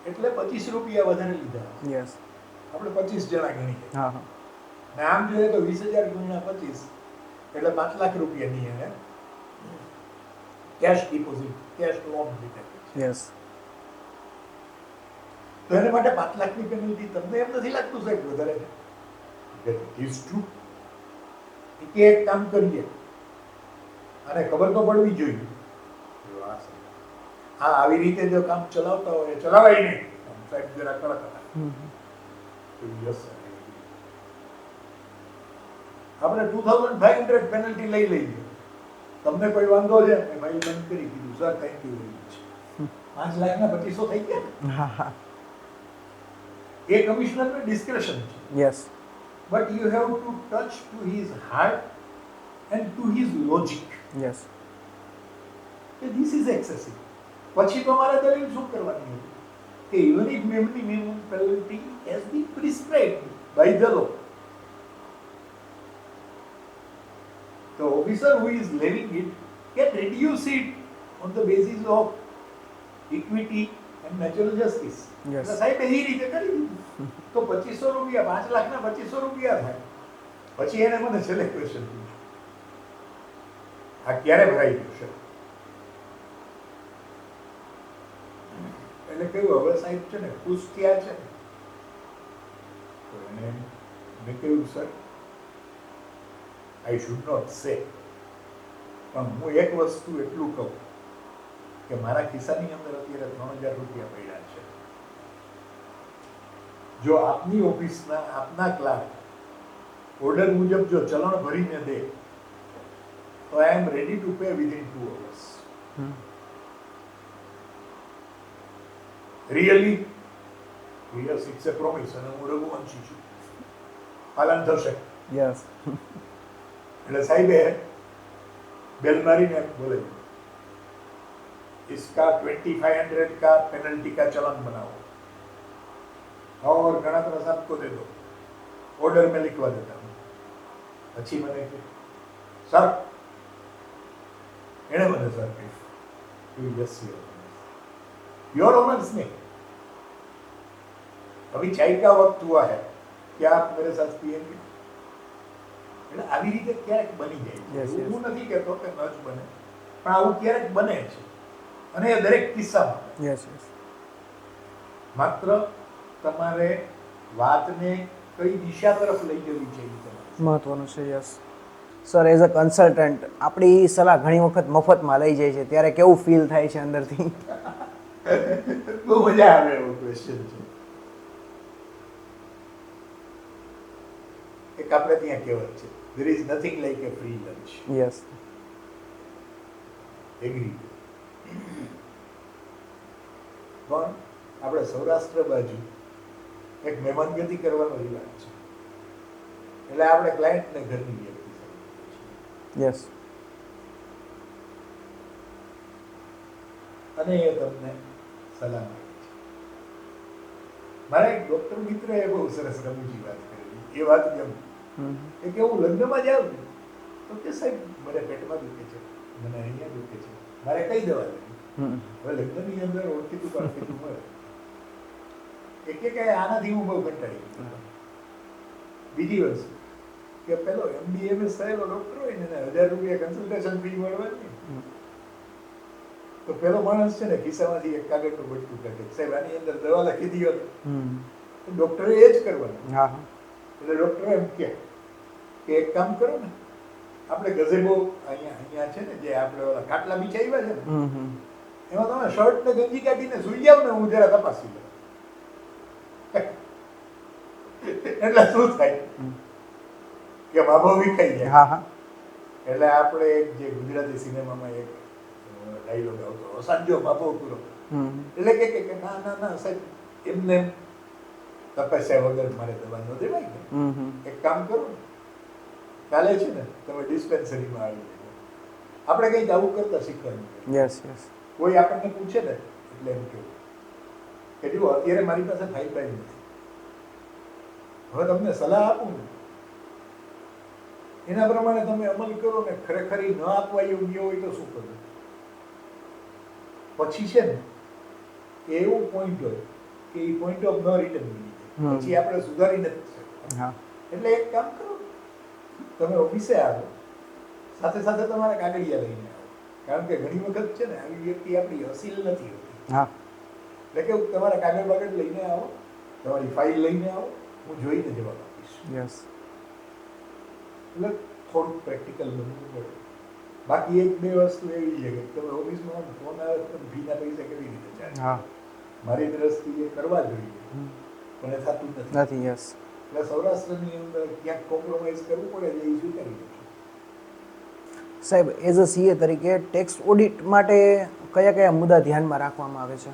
Speaker 3: એટલે 25 રૂપિયા વધારે લીધા.
Speaker 1: યસ.
Speaker 3: આપણે 25 જણા ગણીએ.
Speaker 1: હા. હા.
Speaker 3: ને આમ જોઈએ તો 20,000 ગુણ્યા 25 એટલે 5 લાખ રૂપિયાની એને કેશ ડિપોઝિટ, કેશ લોન લીધા.
Speaker 1: યસ.
Speaker 3: તો એને માટે 5 લાખની પેનલ્ટી તમને એમ નથી લાગતું સાહેબ વધારે છે? It is true. કે એક કામ કરીએ અને ખબર તો પડવી જોઈએ હા આવી રીતે જો કામ ચલાવતા હોય ચલાવાય નહીં. સાહેબ જરા કડક હતા. યસ આપણે 2,500 પેનલ્ટી લઈ લઈએ, તમને કોઈ વાંધો છે? મેં ભાઈ બંધ કરી દીધું. Sir thank you very much. 5 લાખના 2500 થઈ ગયા.
Speaker 1: હા. હા.
Speaker 3: એ કમિશનરનું ડિસ્ક્રેશન છે.
Speaker 1: Yes.
Speaker 3: But you have to touch to his heart and to his logic
Speaker 1: yes.
Speaker 3: કે ધીસ ઇઝ એક્સેસિવ. પછી તો મારે દલીલ શું કરવાની હતી કે even if minimum penalty has been prescribed by the law, the officer who is levying it can reduce it on the basis of equity and natural justice.
Speaker 1: Yes.
Speaker 3: સાહેબ એ રીતે કરી દીધું તો 2500 રૂપિયા 5 લાખના 2500 રૂપિયા થાય. પછી એને મને છેલ્લે ક્વેશ્ચન પૂછ્યું આ ક્યારે ભરાઈ જશે? એટલે કહ્યું હવે સાહેબ છે ને ખુશ થયા છે તો એને મેં કહ્યું સર આઈ શુડ નોટ સે, પણ હું એક વસ્તુ એટલું કહું કે મારા ખિસ્સાની અંદર અત્યારે 3,000 રૂપિયા પડ્યા છે. જો આપની ઓફિસના આપના ક્લાર્ક ઓર્ડર મુજબ જો ચલણ ભરીને દે તો I am ready to pay within 2 hours. Really yes it's a promise અને હું રઘુવંશી છું, પાલન થશે.
Speaker 1: યસ.
Speaker 3: એટલે સાહેબે બેલ મારીને બોલે इसका 2500 का पेनल्टी का चलन बनाओ और गणतरा साहब को दे दो, ऑर्डर में लिखवा देता हूँ. अच्छी मैंने की सर एने मैंने सर कही यस योर ऑनर्स ने अभी चाय का वक्त हुआ है, क्या आप मेरे साथ पिएंगे? એટલે આવી રીતે ક્યારેક બની જાય છે.
Speaker 1: Yes,
Speaker 3: એવું
Speaker 1: yes.
Speaker 3: હું નથી કહેતો કે ન જ બને, પણ આવું ક્યારેક બને છે, અને એ દરેક કિસ્સામાં.
Speaker 1: યસ યસ
Speaker 3: માત્ર તમારે વાતને કઈ દિશા તરફ લઈ જવી છે એ તમારે.
Speaker 1: મહત્વનું છે. Yes sir, as a consultant આપણી સલાહ ઘણી વખત મફતમાં લઈ જાય છે, ત્યારે કેવું ફીલ થાય છે અંદરથી?
Speaker 3: બહુ મજા આવે એવો ક્વેશ્ચન છે. એક આપણે ત્યાં કહેવત છે, there is nothing like a free lunch.
Speaker 1: Yes
Speaker 3: agree. પણ આપણે સૌરાષ્ટ્ર બાજુ એક મહેમાનગતિ કરવાનો રિવાજ છે, એટલે આપણે ક્લાયન્ટને ઘરની વ્યક્તિ સમજીએ છીએ.
Speaker 1: યસ
Speaker 3: અને એ તમને સલાહ આપે છે. મારા એક ડોક્ટર મિત્રએ બહુ સરસ રમૂજી વાત કરેલી, એ વાત ગમી. એ કે હું લગ્નમાં જાઉં ને તો કે સાહેબ મને પેટમાં દુખે છે, મને અહીંયા દુખે છે, મારે કઈ દવા લેવી? હવે લગ્નની અંદર ઓળખીતું પારખીતું મળે. એ કે આનાથી હું બહુ કંટાળી ગયો. બીજી વસ્તુ કે પેલો MD-MS થયેલો ડોક્ટર હોય ને એને 1000 રૂપિયા કન્સલ્ટેશન ફી મળવાની, તો પેલો માણસ છે ને ખિસ્સામાંથી એક કાગળનું બટકું કાઢે, સાહેબ આની અંદર દવા લખી દીધો. ડોક્ટરે એ જ કરવાનું.
Speaker 1: હા હા
Speaker 3: એટલે ડોક્ટર એમ કે એક કામ કરો ને, આપણે ગઝેબો અહીંયા છે ને જે આપણે ઓલા ખાટલા બિછાવ્યા છે ને, એમાં તમે શર્ટ ને ગંજી કાઢીને સુઈ જાવ ને, હું જરા તપાસી લઉં. એટલે શું થાય કે બાબો વિખાઈ જાય.
Speaker 1: હા હા
Speaker 3: એટલે આપણે એક જે ગુજરાતી સિનેમામાં એક ડાયલોગ આવતો, સાંજો બાબો પૂરો. એટલે કે ના ના ના સાહેબ, એમને તપાસ્યા વગર મારે દવા ન દેવાય ને. એક કામ કરો ને, કાલે છે ને તમે ડિસ્પેન્સરીમાં આવી જજો. આપણે કંઈક આવું કરતા શીખવાનું.
Speaker 1: યસ યસ
Speaker 3: કોઈ આપણને પૂછે ને એટલે એમ કહ્યું કે જુઓ અત્યારે મારી પાસે ફાઇલ બાઇલ નથી, હવે તમને સલાહ આપું ને એના પ્રમાણે તમે અમલ કરો ને, ખરેખર ન આપવા યોગ્ય હોય તો શું કરવું? પછી છે ને એવું પોઈન્ટ હોય કે એ પોઈન્ટ ઓફ નો રિટર્ન બની જાય, પછી આપણે સુધારી નથી શકતા.
Speaker 1: હા
Speaker 3: એટલે એક કામ કરો, તમે ઓફિસે આવો, સાથે સાથે તમારા કાગળિયા લઈને આવો, કારણ કે ઘણી વખત છે ને આવી વ્યક્તિ આપણી અસીલ નથી હોતી.
Speaker 1: હા
Speaker 3: એટલે કે તમારા કાગળ બાગળ લઈને આવો, તમારી ફાઇલ લઈને આવો, હું જોઈને જવાબ આપીશ.
Speaker 1: યસ
Speaker 3: એટલે થોડુંક પ્રેક્ટિકલ બનવું પડે. બાકી એક બે વસ્તુ એવી છે કે તમે ઓફિસમાં ફોન આવે તો તમે ફીના પૈસા કેવી રીતે ચાર્જ?
Speaker 1: હા
Speaker 3: મારી દ્રષ્ટિએ કરવા જોઈએ, પણ એ થતું નથી.
Speaker 1: નથી. યસ
Speaker 3: એટલે સૌરાષ્ટ્રની અંદર ક્યાંક કોમ્પ્રોમાઇઝ કરવું પડે છે, એ સ્વીકારી લો.
Speaker 1: સાહેબ, એઝ અ સીએ તરીકે ટેક્સ ઓડિટ માટે કયા કયા મુદ્દા ધ્યાનમાં રાખવામાં આવે છે?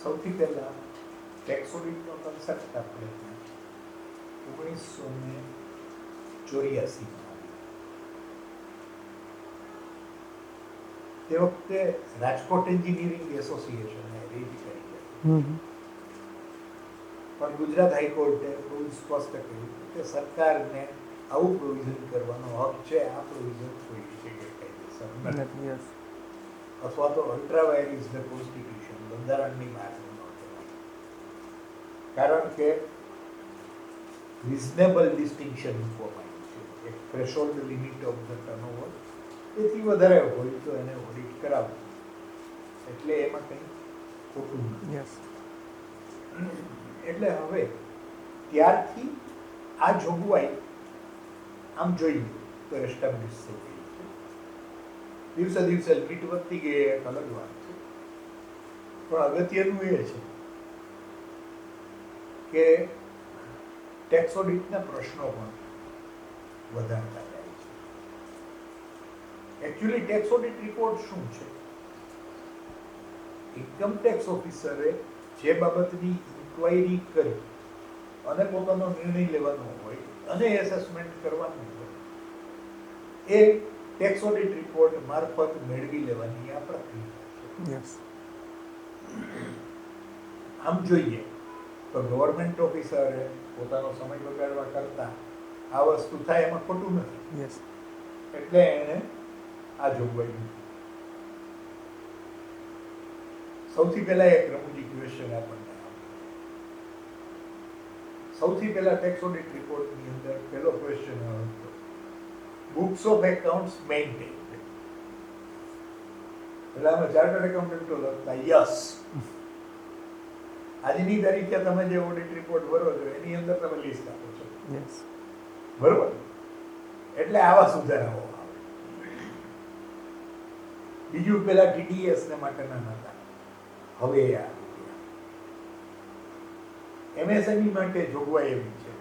Speaker 3: સૌથી પહેલા ટેક્સ ઓડિટનો કન્સેપ્ટ આપણે 1984 તે વખતે રાજકોટ એન્જિનિયરિંગ એસોસિએશને રીડ કરી હતી. પણ ગુજરાત હાઈકોર્ટે બહુ સ્પષ્ટ કહ્યું કે સરકારને આવું પ્રોવિઝન કરવાનો હક છે, આ પ્રોવિઝન કોઈ છે ગેરકાયદેસર નથી.
Speaker 1: યસ
Speaker 3: અથવા તો અલ્ટ્રાવાયર ઇઝ ધ કોન્સ્ટિટ્યુશન, બંધારણની બહારનું ન કહેવાય. કારણ કે રિઝનેબલ ડિસ્ટિંક્શન મૂકવામાં આવ્યું છે, એક threshold limit of the turnover, તેથી વધારે હોય તો એને ઓડિટ કરાવવું, એટલે એમાં કંઈ ખોટું નથી.
Speaker 1: યસ
Speaker 3: એટલે હવે ત્યારથી આ જોગવાઈ આમ જોઈએ તો એસ્ટાબ્લિશ થઈ ગઈ છે. દિવસે દિવસે લિમિટ વધતી ગઈ, એક અલગ વાત છે, પણ અગત્યનું એ છે કે ટેક્સ ઓડિટના પ્રશ્નો પણ વધારતા જાય છે. એકચ્યુઅલી ટેક્સ ઓડિટ રિપોર્ટ શું છે? ઇન્કમ ટેક્સ ઓફિસરે જે બાબતની ઇન્ક્વાયરી કરી અને પોતાનો નિર્ણય લેવાનો હોય અને એસેસમેન્ટ કરવાનું હોય, એ ટેક્સ ઓડિટ રિપોર્ટ મારફત મેળવી લેવાની આ પ્રક્રિયા છે.
Speaker 1: યસ
Speaker 3: આમ જોઈએ તો ગવર્મેન્ટ ઓફિસરે પોતાનો સમય બગાડવા કરતા આ વસ્તુ થાય એમાં ખોટું નથી.
Speaker 1: યસ
Speaker 3: એટલે એણે આ જોગવાઈ મૂકી. સૌથી પહેલા એક રમૂજી ક્વેશ્ચન આપણને સૌથી પહેલા ટેક્સ ઓડિટ રિપોર્ટની અંદર પહેલો ક્વેશ્ચન હતો, બુક્સ ઓફ એકાઉન્ટ્સ મેઇન્ટેન. એટલે અમે ચાર્ટર્ડ એકાઉન્ટન્ટો લખતા યસ. આજની તારીખે તમે જે ઓડિટ રિપોર્ટ ભરો છો એની અંદર તમે લિસ્ટ આપો છો,
Speaker 1: યસ.
Speaker 3: બરોબર? એટલે આવા સુધારાઓ આવે. બીજું પેલા TDS ને માટેના નતા, હવે એ આવી ગયા. MSME માટે જોગવાઈ એવી છે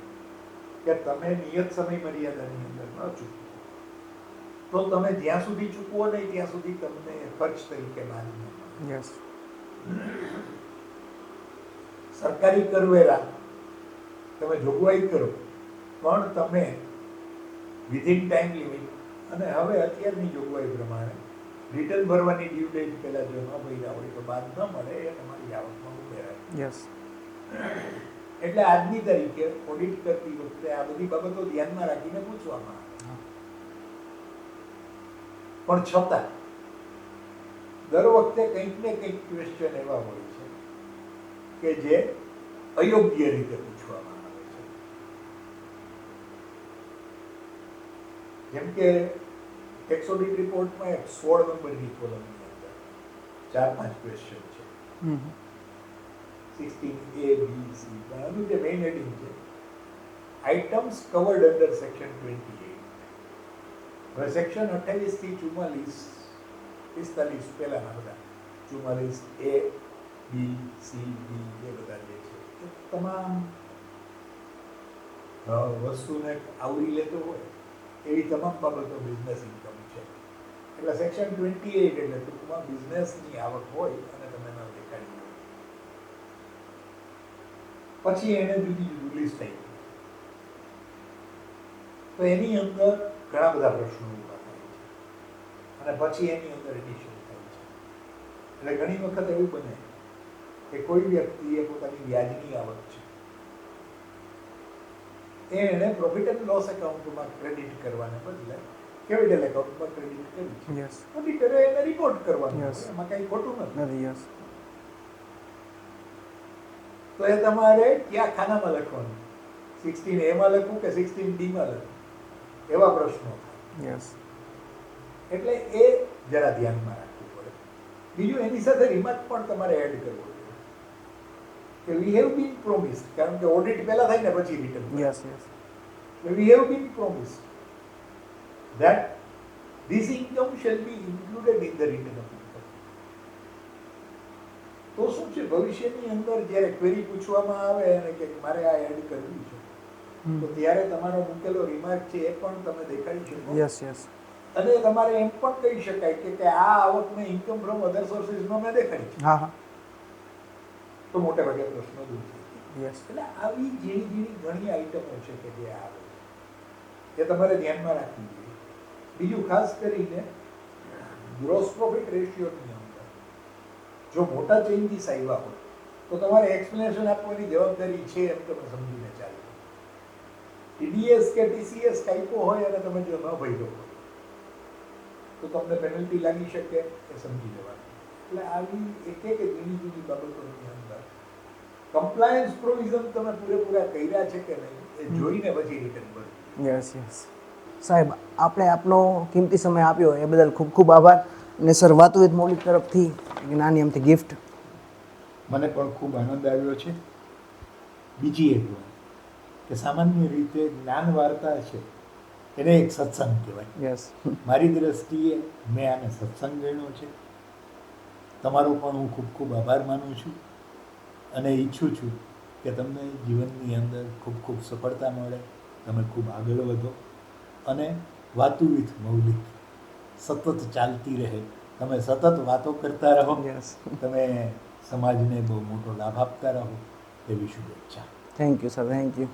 Speaker 3: કે તમે નિયત સમય મર્યાદાની અંદર ન ચૂકવો તો તમે જ્યાં સુધી ચૂકવો નહીં ત્યાં સુધી તમને ખર્ચ તરીકે બાદ ન મળે.
Speaker 1: યસ.
Speaker 3: સરકારી કરવેરા તમે જોગવાઈ કરો પણ તમે વિધિન ટાઈમ લિમિટ, અને હવે અત્યારની જોગવાઈ પ્રમાણે રિટર્ન ભરવાની ડ્યુ ડેટ પહેલા જો ન ભર્યા હોય તો બાદ ન મળે, એ તમારી આવકમાં ઉમેરાય.
Speaker 1: યસ.
Speaker 3: એટલે આજની તારીખે ઓડિટ કરતી વખતે આ બધી બાબતો ધ્યાનમાં રાખીને પૂછવામાં આવે. પણ છતાં દર વખતે કંઈક ને કંઈક ક્વેશ્ચન એવા હોય છે કે જે અયોગ્ય રીતે પૂછવામાં આવે છે. જેમ કે ટેક્સ ઓડિટ રિપોર્ટમાં એક 16 નંબરની કોલમની અંદર 4-5 ક્વેશ્ચન છે, 16A, B, C. પણ આનું જે મેઇન હેડિંગ છે, આઇટમ્સ કવર્ડ અંડર સેક્શન 28. હવે સેક્શન 28 થી 44, 45 પહેલાના બધા 44A, B, C, D એ બધા જે છે એ તમામ વસ્તુને આવરી લેતો હોય એવી તમામ બાબતો બિઝનેસ ઇન્કમ છે. એટલે સેક્શન 28 એટલે ટૂંકમાં બિઝનેસની આવક હોય અને તમે ન દેખાડી હોય. પછી એને જુદી જુદી લિસ્ટ થઈ, તો એની અંદર ઘણા બધા પ્રશ્નો ઊભા થાય છે અને પછી એની અંદર એડિશન થાય છે. એટલે ઘણી વખત એવું બને કે કોઈ વ્યક્તિએ પોતાની વ્યાજની આવક છે એને પ્રોફિટ એન્ડ લોસ એકાઉન્ટમાં ક્રેડિટ કરવાને બદલે કેપિટલ એકાઉન્ટમાં ક્રેડિટ કરી છે.
Speaker 1: યસ.
Speaker 3: ઓડિટરે એને રિપોર્ટ કરવાનું
Speaker 1: Yes.
Speaker 3: છે, એમાં કંઈ ખોટું નથી.
Speaker 1: નથી. યસ.
Speaker 3: તો એ તમારે કયા ખાનામાં લખવાનું, 16A માં લખવું કે 16D માં લખવું, એવા પ્રશ્નો થાય.
Speaker 1: યસ.
Speaker 3: એટલે એ જરા ધ્યાનમાં રાખવું પડે. બીજું એની સાથે રિમાર્ક પણ તમારે એડ કરવો જોઈએ કે વી હેવ બીન પ્રોમિસ્ડ, કારણ કે ઓડિટ પહેલા થાય ને પછી return.
Speaker 1: Yes. Yes.
Speaker 3: We have been promised that this income shall be included in the return of income. તો શું છે, ભવિષ્યની અંદર જ્યારે ક્વેરી પૂછવામાં આવે અને કે મારે આ એડ કરવી છે તો ત્યારે તમારો મૂકેલો રિમાર્ક છે એ પણ તમે દેખાડી શકો.
Speaker 1: યસ. યસ.
Speaker 3: અને તમારે એમ પણ કહી શકાય કે આ આવક મેં ઇન્કમ ફ્રોમ અધર સોર્સિસમાં મેં દેખાડી છે.
Speaker 1: હા. હા.
Speaker 3: તો મોટે ભાગે પ્રશ્નો દૂર થઈ જાય.
Speaker 1: યસ.
Speaker 3: એટલે આવી ઝીણી ઝીણી ઘણી આઈટમો છે કે જે આવે છે, એ તમારે ધ્યાનમાં રાખવી જોઈએ. બીજું ખાસ કરીને ગ્રોસ પ્રોફિટ રેશિયોની અંદર જો મોટા ચેન્જીસ આવ્યા હોય તો તમારે એક્સપ્લેનેશન આપવાની જવાબદારી છે એમ તમે સમજીને ચાલો. TDS કે TCS કાપ્યો હોય અને તમે જો ન ભર્યો હોય તો તમને પેનલ્ટી લાગી શકે, એ સમજી લેવાનું. એટલે આવી એક એક જુદી જુદી બાબતોની અંદર કમ્પ્લાયન્સ પ્રોવિઝન તમે પૂરેપૂરા કર્યા છે કે નહીં એ જોઈને પછી રિટર્ન ભરવું.
Speaker 1: યસ. યસ. સાહેબ, આપણે આપનો કિંમતી સમય આપ્યો એ બદલ ખૂબ ખૂબ આભાર. અને સર, વાતો વિથ મૌલિક તરફથી એક નાની અમથી ગિફ્ટ.
Speaker 3: મને પણ ખૂબ આનંદ આવ્યો છે. બીજી એક વાત કે સામાન્ય રીતે જ્ઞાન વાર્તા છે એને એક સત્સંગ કહેવાય.
Speaker 1: યસ.
Speaker 3: મારી દ્રષ્ટિએ મેં આને સત્સંગ ગણ્યો છે. તમારો પણ હું ખૂબ ખૂબ આભાર માનું છું અને ઈચ્છું છું કે તમને જીવનની અંદર ખૂબ ખૂબ સફળતા મળે, તમે ખૂબ આગળ વધો અને વાતો વિથ મૌલિક સતત ચાલતી રહે. તમે સતત વાતો કરતા રહો,
Speaker 1: યસ.
Speaker 3: તમે સમાજને બહુ મોટો લાભ આપતા રહો, એવી શુભેચ્છા.
Speaker 1: Thank you sir. Thank you.